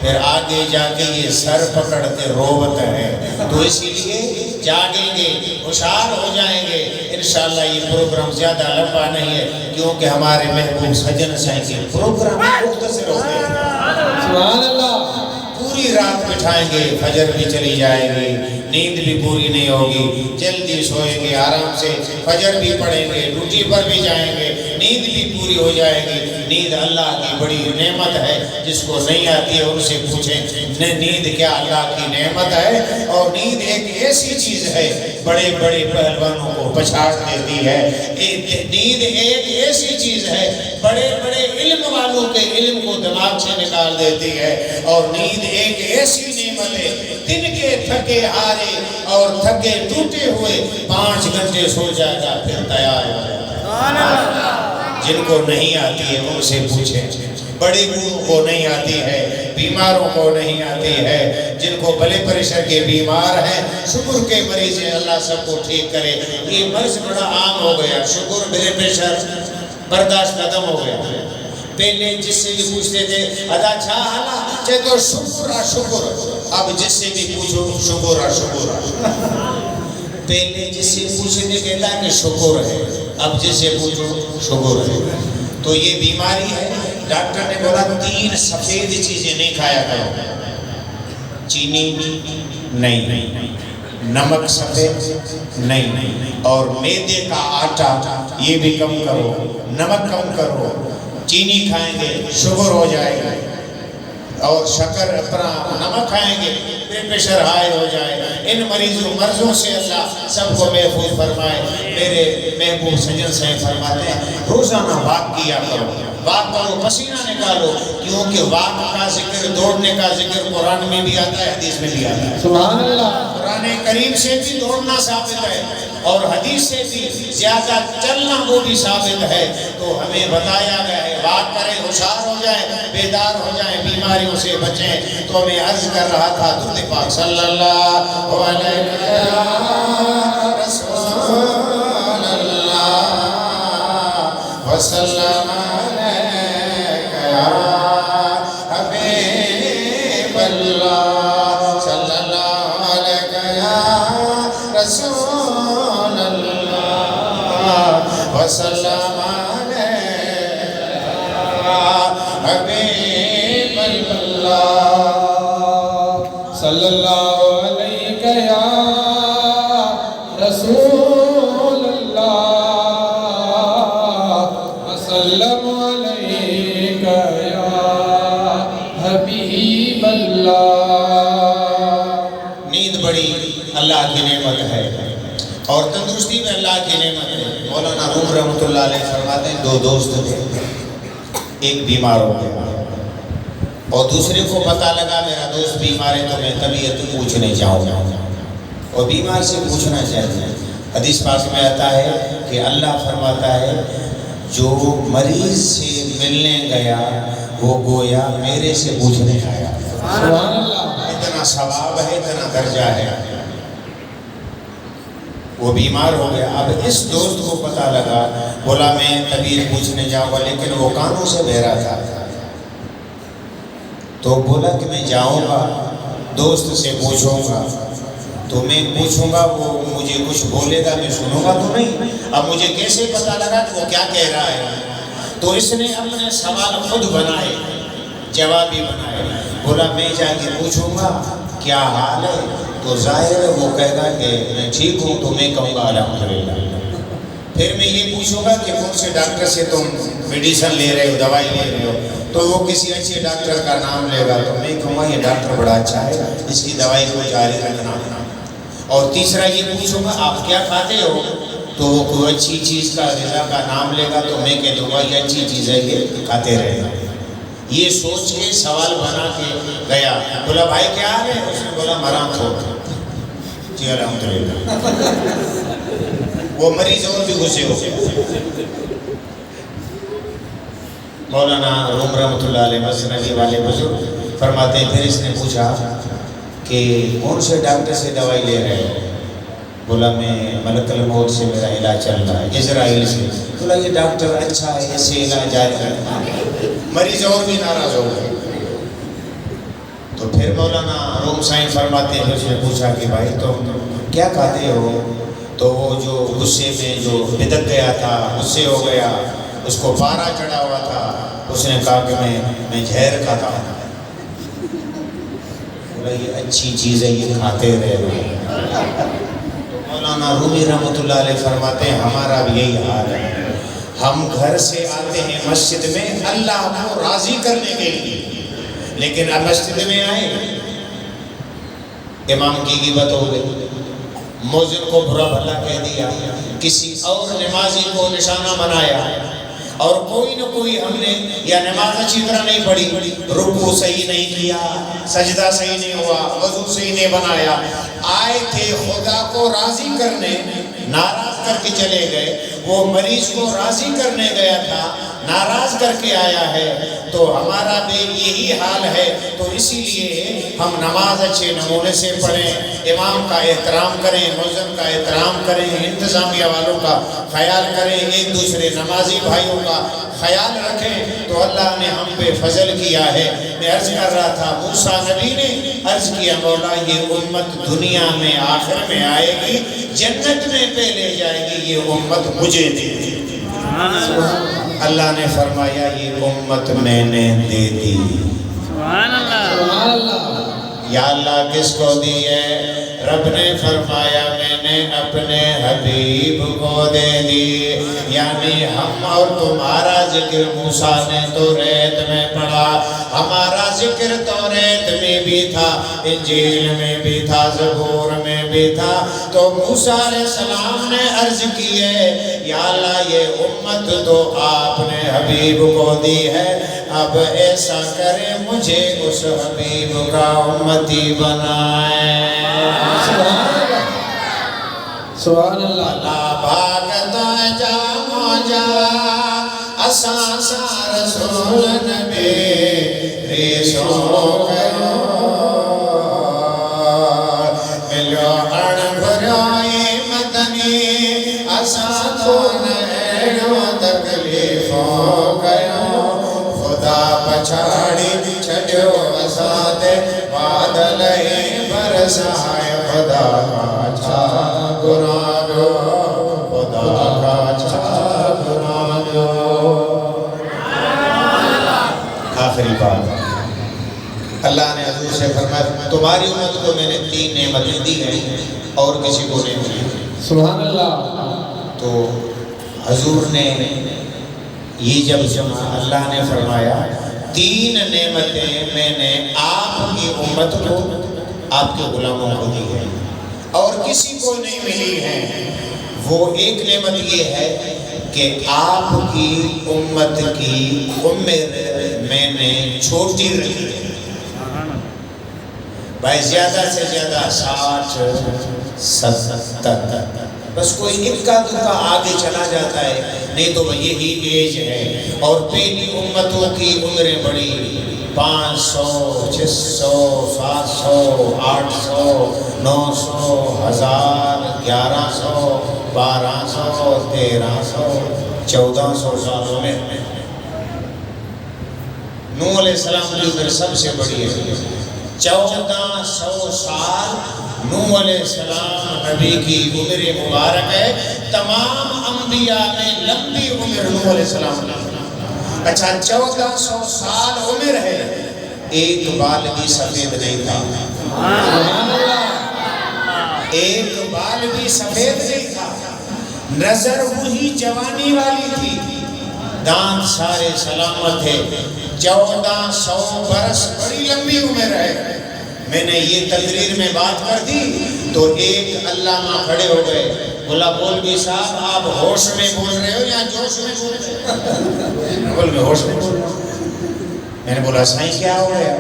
پھر آگے جا کے یہ سر پکڑ کے روت ہے. تو اسی لیے جاگیں گے، ہوشیار ہو جائیں گے. انشاءاللہ یہ پروگرام زیادہ لمبا نہیں ہے کیونکہ ہمارے محبوب سجن سائیں کے پروگرام مختصر ہوتے ہیں. سبحان اللہ. پوری رات بٹھائیں گے، فجر بھی چلی جائے گی، نیند بھی پوری نہیں ہوگی. جلدی سوئیں گے، آرام سے فجر بھی پڑھیں گے، ڈیوٹی پر بھی جائیں گے، نیند بھی پوری ہو جائے گی. نیند اللہ کی بڑی نعمت ہے. جس کو نہیں آتی ہے ان سے پوچھیں نیند کیا اللہ کی نعمت ہے. اور نیند ایک ایسی چیز ہے بڑے بڑے پہلوانوں کو پچھاڑ دیتی ہے. نیند ایک ایسی چیز ہے بڑے بڑے علم والوں کے علم کو دماغ سے نکال دیتی ہے. اور نیند ایک ایسی نعمت ہے، دن کے تھکے ہارے اور تھکے ٹوٹے ہوئے 5 گھنٹے سو جائے گا پھر تیار ہو جائے گا. جن کو نہیں آتی ہے ان سے پوچھیں. بڑے بوڑھوں کو نہیں آتی ہے، بیماروں کو نہیں آتی ہے، جن کو بلڈ پریشر کے بیمار ہیں، شوگر کے مریض ہیں، اللہ سب کو ٹھیک کرے. یہ مرض بڑا عام ہو گیا، شوگر بلڈ پریشر برداشت ختم ہو گیا. پہلے جس سے بھی پوچھتے تھے ادا چھا حالا چاہے تو شکر. اب جس سے بھی پوچھو شکر. پہلے جس سے پوچھتے کہتا ہے کہ شکر ہے، اب جس سے پوچھو شکر ہے. تو یہ بیماری ہے. ڈاکٹر نے بولا 3 سفید چیزیں نہیں کھایا کرو. چینی نہیں، نمک سفید نہیں، اور میدے کا آٹا یہ بھی کم کرو. نمک کم کرو. چینی کھائیں گے شوگر ہو جائے گا، اور شکر اپنا نمک کھائیں گے بلڈ پریشر ہائی ہو جائے گا. ان مرضوں سے اللہ سب کو محفوظ فرمائے. میرے محبوب سجن سے فرماتے ہیں روزانہ واک کیا کرو. واک کرو، پسینہ نکالو، کیونکہ واک کا ذکر، دوڑنے کا ذکر قرآن میں بھی آتا ہے، حدیث میں بھی آتا ہے۔ سبحان اللہ۔ قرآن کریم سے بھی دوڑنا ثابت ہے اور حدیث سے بھی زیادہ چلنا وہ بھی ثابت ہے۔ تو ہمیں بتایا گیا ہے واک کریں، ہوشیار ہو جائیں، بیدار ہو جائیں، بیماریوں سے بچیں۔ تو ہمیں عرض کر رہا تھا درود پاک صلی اللہ علیہ رسول اللہ وسلم علیک یا حبیب اللہ صلی اللہ علیہ یا رسول اللہ وسلم علیک یا حبیب اللہ صلی اللہ علیہ یا رسول اللہ وسلم علیک یا حبیب اللہ۔ نیند بڑی اللہ کی نعمت ہے اور تندرستی میں اللہ کی نعمت ہے۔ مولانا روم رحمۃ اللہ علیہ فرماتے ہیں دو دوست تھے، ایک بیمار ہو گیا اور دوسرے کو پتہ لگا میرا دوست بیمار ہے تو میں طبیعت پوچھنے جاؤں گا، اور بیمار سے پوچھنا چاہیے۔ حدیث پاک میں آتا ہے کہ اللہ فرماتا ہے جو مریض سے ملنے گیا وہ گویا میرے سے پوچھنے آیا۔ سبحان اللہ۔ اتنا ثواب ہے، اتنا درجہ ہے۔ وہ بیمار ہو گیا، اب اس دوست کو پتہ لگا، بولا میں طبیعت پوچھنے جاؤں گا، لیکن وہ کانوں سے بہرا تھا، تو بولا کہ میں جاؤں گا، دوست سے پوچھوں گا، تو میں پوچھوں گا وہ مجھے کچھ بولے گا، میں سنوں گا تو نہیں۔ اب مجھے کیسے پتہ لگا کہ وہ کیا کہہ رہا ہے؟ تو اس نے اپنے سوال خود بنائے، جواب بھی بنائے۔ بولا میں جا کے پوچھوں گا کیا حال ہے، تو ظاہر ہے وہ کہے گا کہ میں ٹھیک ہوں، تو میں کہوں گا الحمدللہ۔ پھر میں یہ پوچھوں گا کہ کون سے ڈاکٹر سے تم میڈیسن لے رہے ہو، دوائی لے رہے ہو، تو وہ کسی اچھے ڈاکٹر کا نام لے گا، تو میں کہوں گا یہ ڈاکٹر بڑا اچھا ہے، اس کی دوائی کو جاری رکھنا۔ اور تیسرا یہ پوچھوں گا آپ کیا کھاتے ہو، تو وہ کوئی اچھی چیز کا غذا کا نام لے گا، تو میں کہہ دوں گا یہ اچھی چیز ہے، یہ کھاتے رہے گا۔ یہ سوچ کے سوال بنا کے گیا، بولا بھائی کیا حال ہے؟ اس نے بولا مرام ہو جی الحمدللہ۔ وہ مریض اور بھی غصے ہو گئے۔ مولانا روم رحمۃ اللہ علیہ مسندی والے بزرگ فرماتے ہیں پھر اس نے پوچھا کہ کون سے ڈاکٹر سے دوائی لے رہے ہو؟ بولا میں ملک الموت سے میرا علاج چل رہا ہے، اسرائیل سے۔ بولا یہ ڈاکٹر اچھا ہے، اس سے علاج جاری رکھنا۔ مریض اور بھی ناراض ہو گئے۔ تو پھر مولانا روم سائن فرماتے ہیں اس نے پوچھا کہ بھائی تم کیا کھاتے ہو؟ تو وہ جو غصے میں جو بدک گیا تھا، غصے ہو گیا، اس کو پارا چڑھا ہوا تھا، اس نے کہا کہ میں زہر کھاتا ہوں۔ بولا یہ اچھی چیز ہے، یہ کھاتے رہے۔ مولانا رومی رحمۃ اللہ علیہ فرماتے ہیں ہمارا بھی یہی حال ہے، ہم گھر سے آتے ہیں مسجد میں اللہ کو راضی کرنے کے لیے، لیکن اب مسجد میں آئے امام کی غیبت ہو گئی، مؤذن کو برا بھلا کہہ دیا، کسی اور نمازی کو نشانہ بنایا، اور کوئی نہ کوئی ہم نے یا نماز اچھی طرح نہیں پڑھی، رکوع صحیح نہیں کیا، سجدہ صحیح نہیں ہوا، وضو صحیح نہیں بنایا، آئے تھے خدا کو راضی کرنے، ناراض کر کے چلے گئے۔ وہ مریض کو راضی کرنے گیا تھا، ناراض کر کے آیا ہے، تو ہمارا بھی یہی حال ہے۔ تو اسی لیے ہم نماز اچھے نمونے سے پڑھیں، امام کا احترام کریں، مؤذن کا احترام کریں، انتظامیہ والوں کا خیال کریں، ایک دوسرے نمازی بھائیوں کا خیال رکھیں، تو اللہ نے ہم پہ فضل کیا ہے۔ میں عرض کر رہا تھا موسیٰ نبی نے عرض کیا مولا یہ امت دنیا میں آخر میں آئے گی، جنت میں پہلے جائے گی، یہ امت مجھے دے دی۔ اللہ نے فرمایا یہ امت میں نے دے دی۔ سبحان اللہ۔ سبحان اللہ۔ یا اللہ کس کو دی ہے؟ رب نے فرمایا میں نے نے اپنے حبیب کو دے دی۔ یعنی ہم اور تمہارا ذکر موسیٰ نے توریت میں پڑھا، ہمارا ذکر توریت میں بھی تھا، انجیل میں بھی تھا، زبور میں بھی تھا۔ تو موسیٰ علیہ السلام نے عرض کی ہے یا اللہ یہ امت تو آپ نے حبیب کو دی ہے، اب ایسا کرے مجھے اس حبیب کا امتی بنائے۔ سبحان اللہ۔ اللہ بھاگتا جا موجا اساں سا رسول نبی ریسوں کرو ملیو اڑ بھرائی مدنی اساں تو نیڑوں تکلیفوں کرو خدا پچھاڑی چھڑیو اساں دے بادل ہی برسائے خدا کا چھا گناہ جو خدا کا چھا گناہ جو۔ آخری بات اللہ نے حضور سے فرمایا تمہاری امت کو میں نے 3 نعمتیں دی ہیں اور کسی کو نہیں دی۔ سبحان اللہ۔ تو حضور نے یہ جب سنا اللہ نے فرمایا 3 نعمتیں میں نے آپ کی امت کو آپ کے غلاموں کو دی ہے اور کسی کو نہیں ملی ہے۔ وہ ایک نعمت یہ ہے کہ آپ کی امت کی عمر میں نے چھوٹی رکھی ہے، بھائی زیادہ سے زیادہ 60 70 بس کوئی اکا دکا آگے چلا جاتا ہے، نہیں تو یہی ایج ہے۔ اور پہلی امتوں کی عمریں بڑی 500 600 700 800 900 1000 1100 1200 1300 1400 سالوں میں نوح علیہ السلام کی عمر سب سے بڑی ہے، 1400 سال نوح علیہ السلام نبی کی عمر مبارک ہے۔ تمام انبیاء میں لمبی عمر نوح علیہ السلام۔ اچھا 1400 سال عمر ہے، ایک بال بھی سفید نہیں تھا، ایک بال بھی سفید نہیں تھا، نظر وہی جوانی والی تھی، دانت سارے سلامت تھے۔ 1400 برس بڑی لمبی عمر ہے۔ میں نے یہ تقریر میں بات کر دی تو ایک علامہ کھڑے ہو گئے، بولا مولوی صاحب آپ ہوش میں بول رہے ہو یا جوش میں بول رہے ہو؟ بول میں ہوش میں بول رہا ہوں۔ میں نے بولا سائیں کیا ہو گیا؟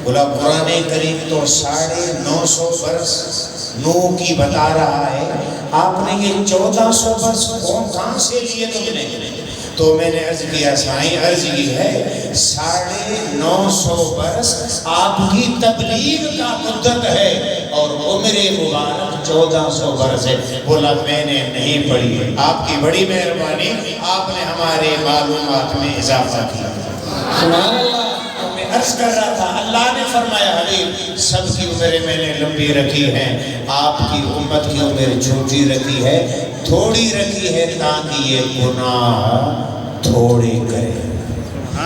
بولا قرآن کریم تو 950 برس نوح کی بتا رہا ہے، آپ نے یہ 1400 برس کہاں سے لیے تم نے؟ تو میں نے عرض کیا سائیں عرض یہ ہے 950 برس آپ کی تبلیغ کا مدت ہے اور عمر مبارک 1400 برس ہے۔ بولا میں نے نہیں پڑھی ہے، آپ کی بڑی مہربانی، آپ نے ہمارے معلومات میں اضافہ کیا۔ سبحان اللہ۔ میں عرض کر رہا تھا اللہ نے فرمایا حبیب سب کی عمریں میں نے لمبی رکھی ہیں، آپ کی امت کی عمر چھوٹی رکھی ہے، تھوڑی رکھی ہے تاکہ یہ گناہ تھوڑے کرے۔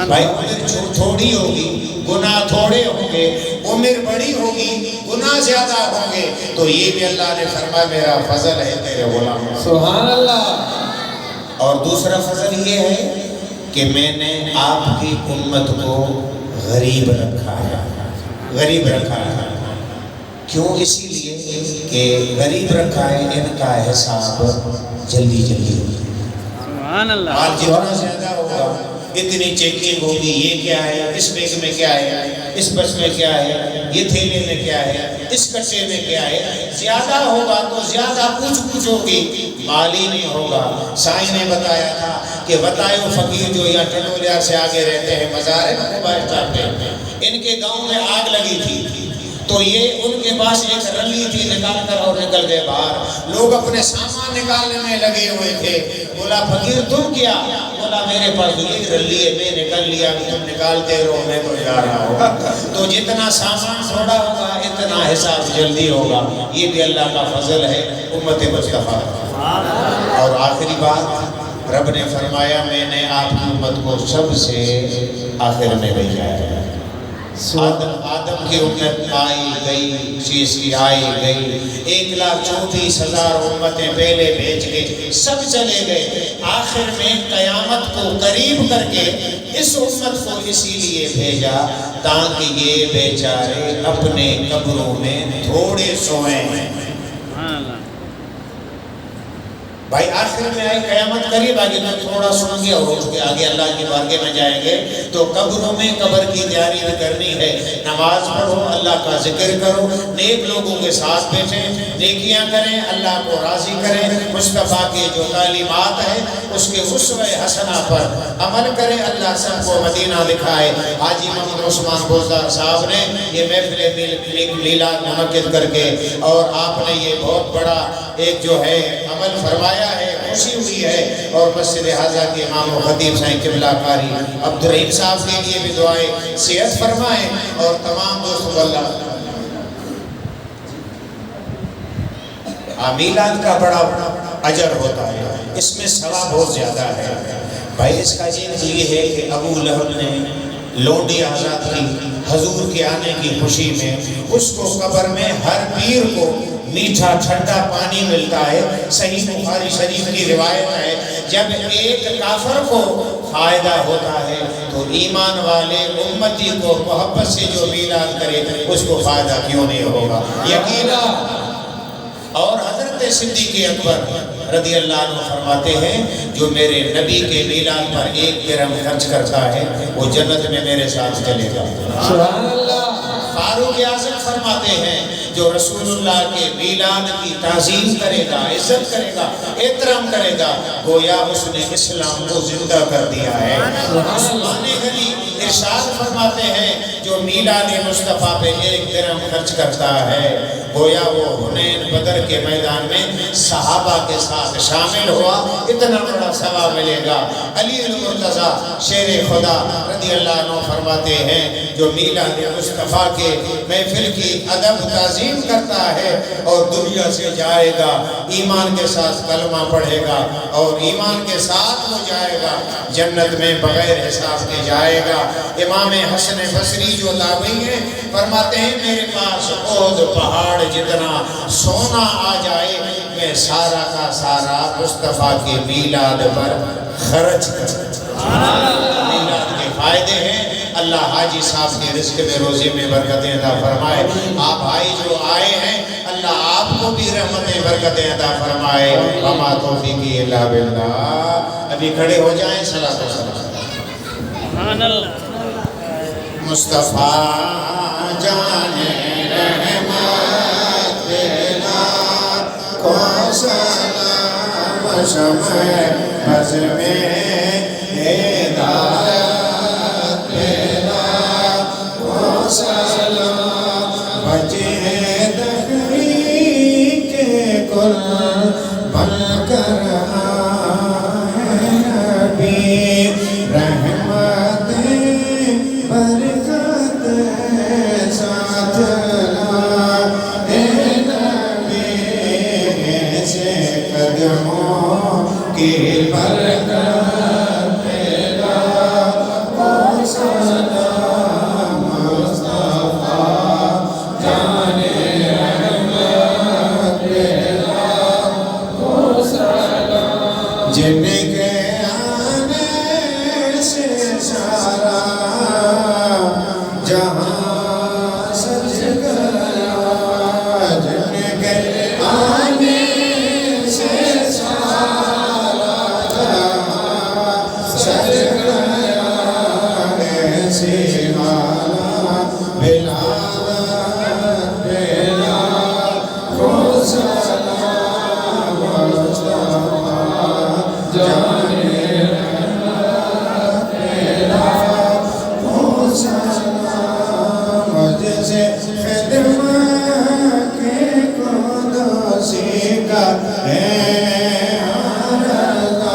بھائی عمر تھوڑی ہوگی گناہ تھوڑے ہوں گے، عمر بڑی ہوگی گناہ زیادہ ہوں گے، تو یہ بھی اللہ نے فرمایا میرا فضل ہے تیرے غلام۔ سبحان اللہ۔ اور دوسرا فضل یہ ہے کہ میں نے آپ کی امت کو غریب رکھا ہے، غریب رکھا ہے۔ کیوں؟ اسی لیے کہ غریب رکھا ہے، ان کا حساب جلدی جلدی ہوگی۔ سبحان اللہ۔ مال جتنا زیادہ ہوگا اتنی چیکنگ ہوگی، یہ کیا ہے، اس بیگ میں کیا ہے، اس بس میں کیا ہے، یہ تھیلے میں کیا ہے، اس کٹے میں کیا ہے، زیادہ ہوگا تو زیادہ پوچھ ہوگی، مال ہی نہیں ہوگا۔ سائیں نے بتایا تھا کہ بتائیو فقیر جو یا ٹنولیا سے آگے رہتے ہیں مزار موبائل چاہتے ہیں، ان کے گاؤں میں آگ لگی تھی تو یہ ان کے پاس ایک رلی تھی، نکال کر اور نکل گئے باہر، لوگ اپنے سامان نکالنے میں لگے ہوئے تھے۔ بولا فقیر تم کیا؟ بولا میرے پاس یہ رلی ہے، میں نکل لیا، تم نکالتے رہو میں تو جا رہا ہوں۔ تو جتنا سامان تھوڑا ہوگا اتنا حساب جلدی ہوگا، یہ بھی اللہ کا فضل ہے امت مصطفیٰ۔ اور آخری بات رب نے فرمایا میں نے آپ کی امت کو سب سے آخر میں بھیجا ہے۔ آدم کی امت آئی گئی، چیز کی آئی گئی، 1,34,000 امتیں پہلے بھیج کے سب چلے گئے، آخر میں قیامت کو قریب کر کے اس امت کو اسی لیے بھیجا تاکہ یہ بیچارے اپنے قبروں میں تھوڑے سوئیں۔ بھائی آخر میں آئے قیامت قریب آگے تو تھوڑا سن گے اور اٹھ کے آگے اللہ کی بارگاہ میں جائیں گے، تو قبروں میں قبر کی تیاری کرنی ہے، نماز پڑھو، اللہ کا ذکر کرو، نیک لوگوں کے ساتھ بیٹھیں، نیکیاں کریں، اللہ کو راضی کریں، مصطفیٰ کی جو تعلیمات ہیں اس کے اسوہ حسنہ پر عمل کریں، اللہ سب کو مدینہ دکھائے۔ حاجی محمد عثمان بوزدار صاحب نے یہ محفل میلاد منعقد کر کے اور آپ نے یہ بہت بڑا ایک جو ہے عمل فرمایا ہے، خوشی ہوئی ہے، اور مسجد حاضہ کے امام و خطیب سائیں قبلہ قاری عبدالرحیم صاحب کے لیے بھی دعائیں صحت فرمائیں، اور تمام دوستوں اللہ میلاد کا بڑا اجر ہوتا ہے، اس میں ثواب بہت زیادہ ہے۔ بھائی اس کا یہ ہے کہ ابو لہب نے لونڈی آزاد کی حضور کے آنے کی خوشی میں، اس کو قبر میں ہر پیر کو میٹھا ٹھنڈا پانی ملتا ہے، صحیح بخاری شریف کی روایت ہے، جب ایک کافر کو فائدہ ہوتا ہے تو ایمان والے امتی کو محبت سے جو میلاد کرے اس کو فائدہ کیوں نہیں ہوگا یقینا۔ اور حضرت صدیق اکبر رضی اللہ عنہ فرماتے ہیں جو میرے نبی کے میلاد پر 1 درہم خرچ کرتا ہے وہ جنت میں میرے ساتھ چلے گا۔ سبحان اللہ۔ فاروق اعظم فرماتے ہیں جو رسول اللہ کے میلاد کی تعظیم کرے گا، عزت کرے گا، احترام کرے گا، گویا اس نے اسلام کو زندہ کر دیا ہے۔ عثمان غنی ارشاد فرماتے ہیں جو میلاد مصطفیٰ پہ 1 درہم خرچ کرتا ہے گویا وہ حنین بدر کے میدان میں صحابہ کے ساتھ شامل ہوا، اتنا بڑا ثواب ملے گا۔ علی المرتضیٰ شیر خدا رضی اللہ عنہ فرماتے ہیں جو میلاد مصطفیٰ کے محفل کی ادب تعظیم کرتا ہے اور دنیا سے جائے گا، ایمان کے ساتھ کلمہ پڑھے گا اور ایمان کے ساتھ وہ جائے گا، جنت میں بغیر حساب کے جائے گا۔ امام حسن بصری جو تابعی ہیں فرماتے ہیں میرے پاس احد پہاڑ جتنا سونا آ جائے میں سارا کا سارا مصطفیٰ کے میلاد پر خرچ میلاد کے فائدے ہیں۔ اللہ حاجی صاحب کے رزق میں روزی میں برکتیں عطا فرمائے۔ آپ بھائی جو آئے ہیں اللہ آپ کو بھی رحمتیں برکتیں عطا فرمائے۔ وما توفیقی الا باللہ۔ ابھی کھڑے ہو جائیں، صلاۃ و سلام۔ سبحان اللہ۔ مصطفیٰ جانے رحمت دینا کو سلام شمع بز میں ہدایت دینا کو سلام بجے دہری کے کل بن کر آئے نبی رحمت برکت ساتھ لائے نبی سے قدموں کی برکت پیدا کو سلام مصطفیٰ جانے رحمت پیدا کو سلام جن کے آنے سے سارا جہاں سج گیا، جن کے آنے سے سارا جہاں سج گیا، ایسی حالات بلاد بلا کو سلام مصطفیٰ جانے رحمت پیدا کو سلام جیسے خدمت کے قدسی کا ہے عرضہ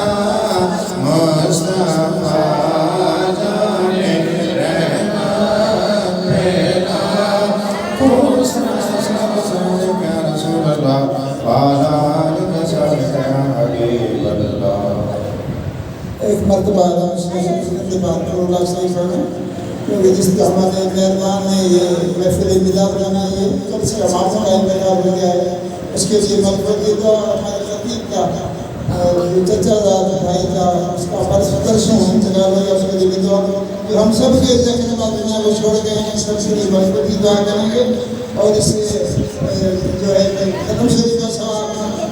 مصطفیٰ جانے رحمت پیدا کو سلام یا رسول اللہ وعلی آلہ وصحبہ یا حبیب اللہ۔ ایک مرتبہ آدم سے بات کرو، اللہ صحیح فرمائے۔ کیونکہ جس طرح ہمارے مہربان نے یہ محفل میلاد بنائی ہے، کب سے ہمارا کا انتظار ہو گیا ہے، اس کے لیے مقبول کی دعا ہمارے خطیب کا اور چچا داد بھائی کا اس کا پرسوں انتقال ہو گیا، اس کے لیے بھی دعا جو ہم سب کے ذکر بعد دنیا کو چھوڑ گئے ہیں، سب کے لیے مقبول کی دعا کریں گے اور اس جو ہے ختم شریف کا ثواب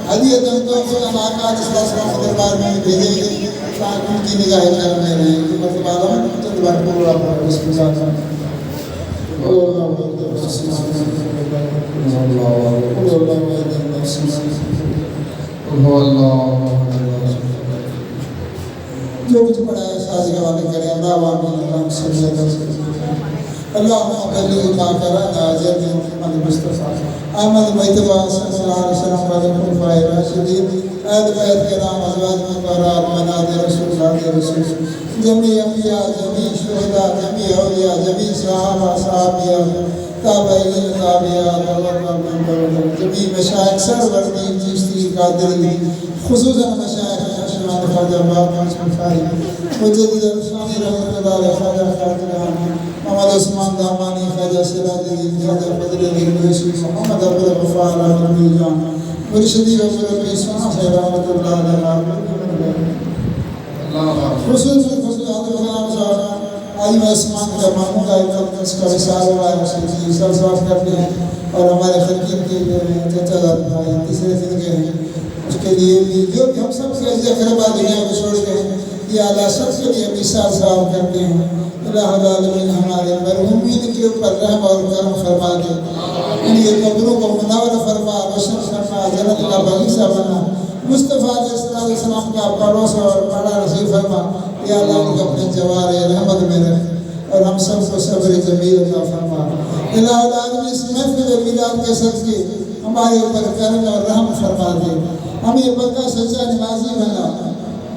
ہدیۃ تو آقا علیہ السلام کے دربار میں بھیجیں گے تاکہ ان کی نگاہیں کرم میں رہیں کہ مطلب عالم چند بار پورا ہو اس کے ساتھ جو کچھ پڑھا ہے سازی کا والے کریں اللہ آمین اللہ صلی اللہ علیہ وسلم اللهم بلغ ما قرانا جل محمد مصطفى احمد مجتبى صلى الله عليه وسلم وعلى الخلفاء الراشدين اهل بيت کرام ازواج مطهرات بنات رسول الله رسول جميع انبیاء جميع شهداء جميع اولیاء جميع صحابہ صحابیہ تابعین تابعات جميع مشایخ سرورین چشتی قادری خصوصا مشایخ اشراف خواجہ بابا مجدد الفانی رحمۃ اللہ علیہ خواجہ خاطر محمد عثمان دامانی خواجہ سراج الدین خواجہ فضل الدین ویسی محمد عبدالغفار رحمۃ جان مرشدی رسول سونا سے رحمۃ اللہ علیہ خصوص عالم عثمان کا محمود آئیت اس کا وصال ہوا ہے اسے سر صاف کرتے ہیں اور ہمارے خطیب کے چچا داد بھائی تیسرے دن کے ہیں اس کے لیے بھی جو بھی ہم سب کے ذکر بعد دنیا کو چھوڑ کے یہ اعلیٰ سب کے لیے مثال صاف کرتے ہیں اللہ العالمین ہمارے مرحومین کے اوپر رحم اور کرم فرما دے ان کے قبروں کو منور فرما روشن فرما جنت کا باغیچہ بنا مصطفیٰ علیہ السلام کا پڑوس اور بڑا نصیب فرما یا اللہ ان کو اپنے جوار رحمت میں رکھ اور ہم سب کو صبر جمیل عطا فرما الہ العالمین اس محفل میلاد کے صدقے ہمارے اوپر کرم اور رحم فرما دے ہمیں پکا سچا نمازی بنا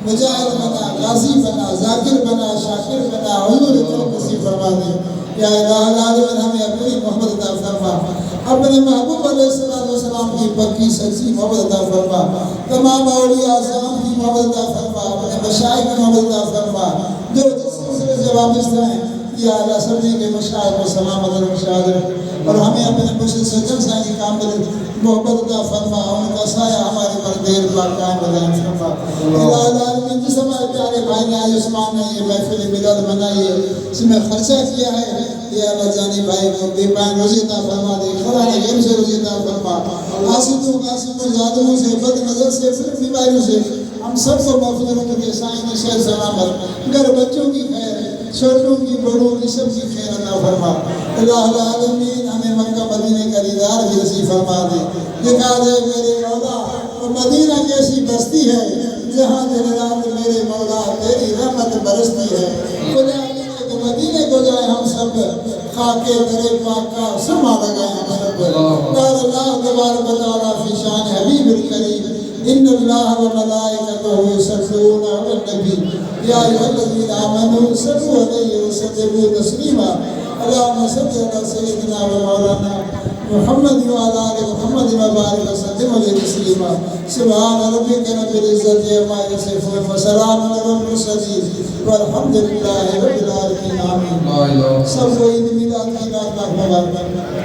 مجاہد بنا غازی بنا ذاکر بنا شاکر بنا حضور کو نصیب فرما دے یا الہ العالمین ہمیں اپنی محبت عطا فرما اپنے محبوب علیہ السلام کی پکی سچی محبت عطا فرما تمام اولیاء اعظام کی محبت عطا فرما اپنے مشائخ کی محبت عطا فرما جو جس سلسلے سے وابستہ ہیں یا اللہ سبھی کے مشائخ کو سلامت اور مشاہد اور ہمیں اپنے مرشد سجن سائیں کی کامل محبت عطا فرما ان کا سایہ ہمارے پر دیر بار قائم بدائم فرما الہ العالمین جس ہمارے پیارے بھائی نے آج عثمان نے یہ محفل میلاد بنائی ہے اس میں خرچہ کیا ہے یا اللہ جانی بھائی کو بے پائن روزی عطا فرما دے خرانے غم سے روزی عطا فرما آسدوں قاسموں زادوں سے بد نظر سے پھر بیماریوں سے ہم سب کو محفوظ کے سائیں نے شہر سلامت گھر بچوں کی خیر چھوٹوں کی بڑوں کی سب کی خیر عطا فرما الہ العالمین ہمیں مکہ مدینہ کا دیدار بھی نصیب فرما دے دکھا دے میرے مولا وہ مدینہ کیسی بستی ہے جہاں دن رات میرے مولا تیری رحمت برستی ہے خدا مدینے کو جائے ہم سب خاکے درے پاک کا سما لگائے ہم سب قال اللہ تبارک و تعالی فی شان حبیب الکریم ان اللہ و ملائکتہ یصلون علی النبی یا ایھا الذین آمنوا صلوا علیہ وسلموا تسلیما اللهم صل علی سیدنا و مولانا محمد وعلى آل محمد وبارك وسلم علیہ تسلیما سبحان ربک رب العزت عما یصفون وسلام علی المرسلین والحمد للہ رب العالمین آمین سب کو عید میلاد کی رات مبارک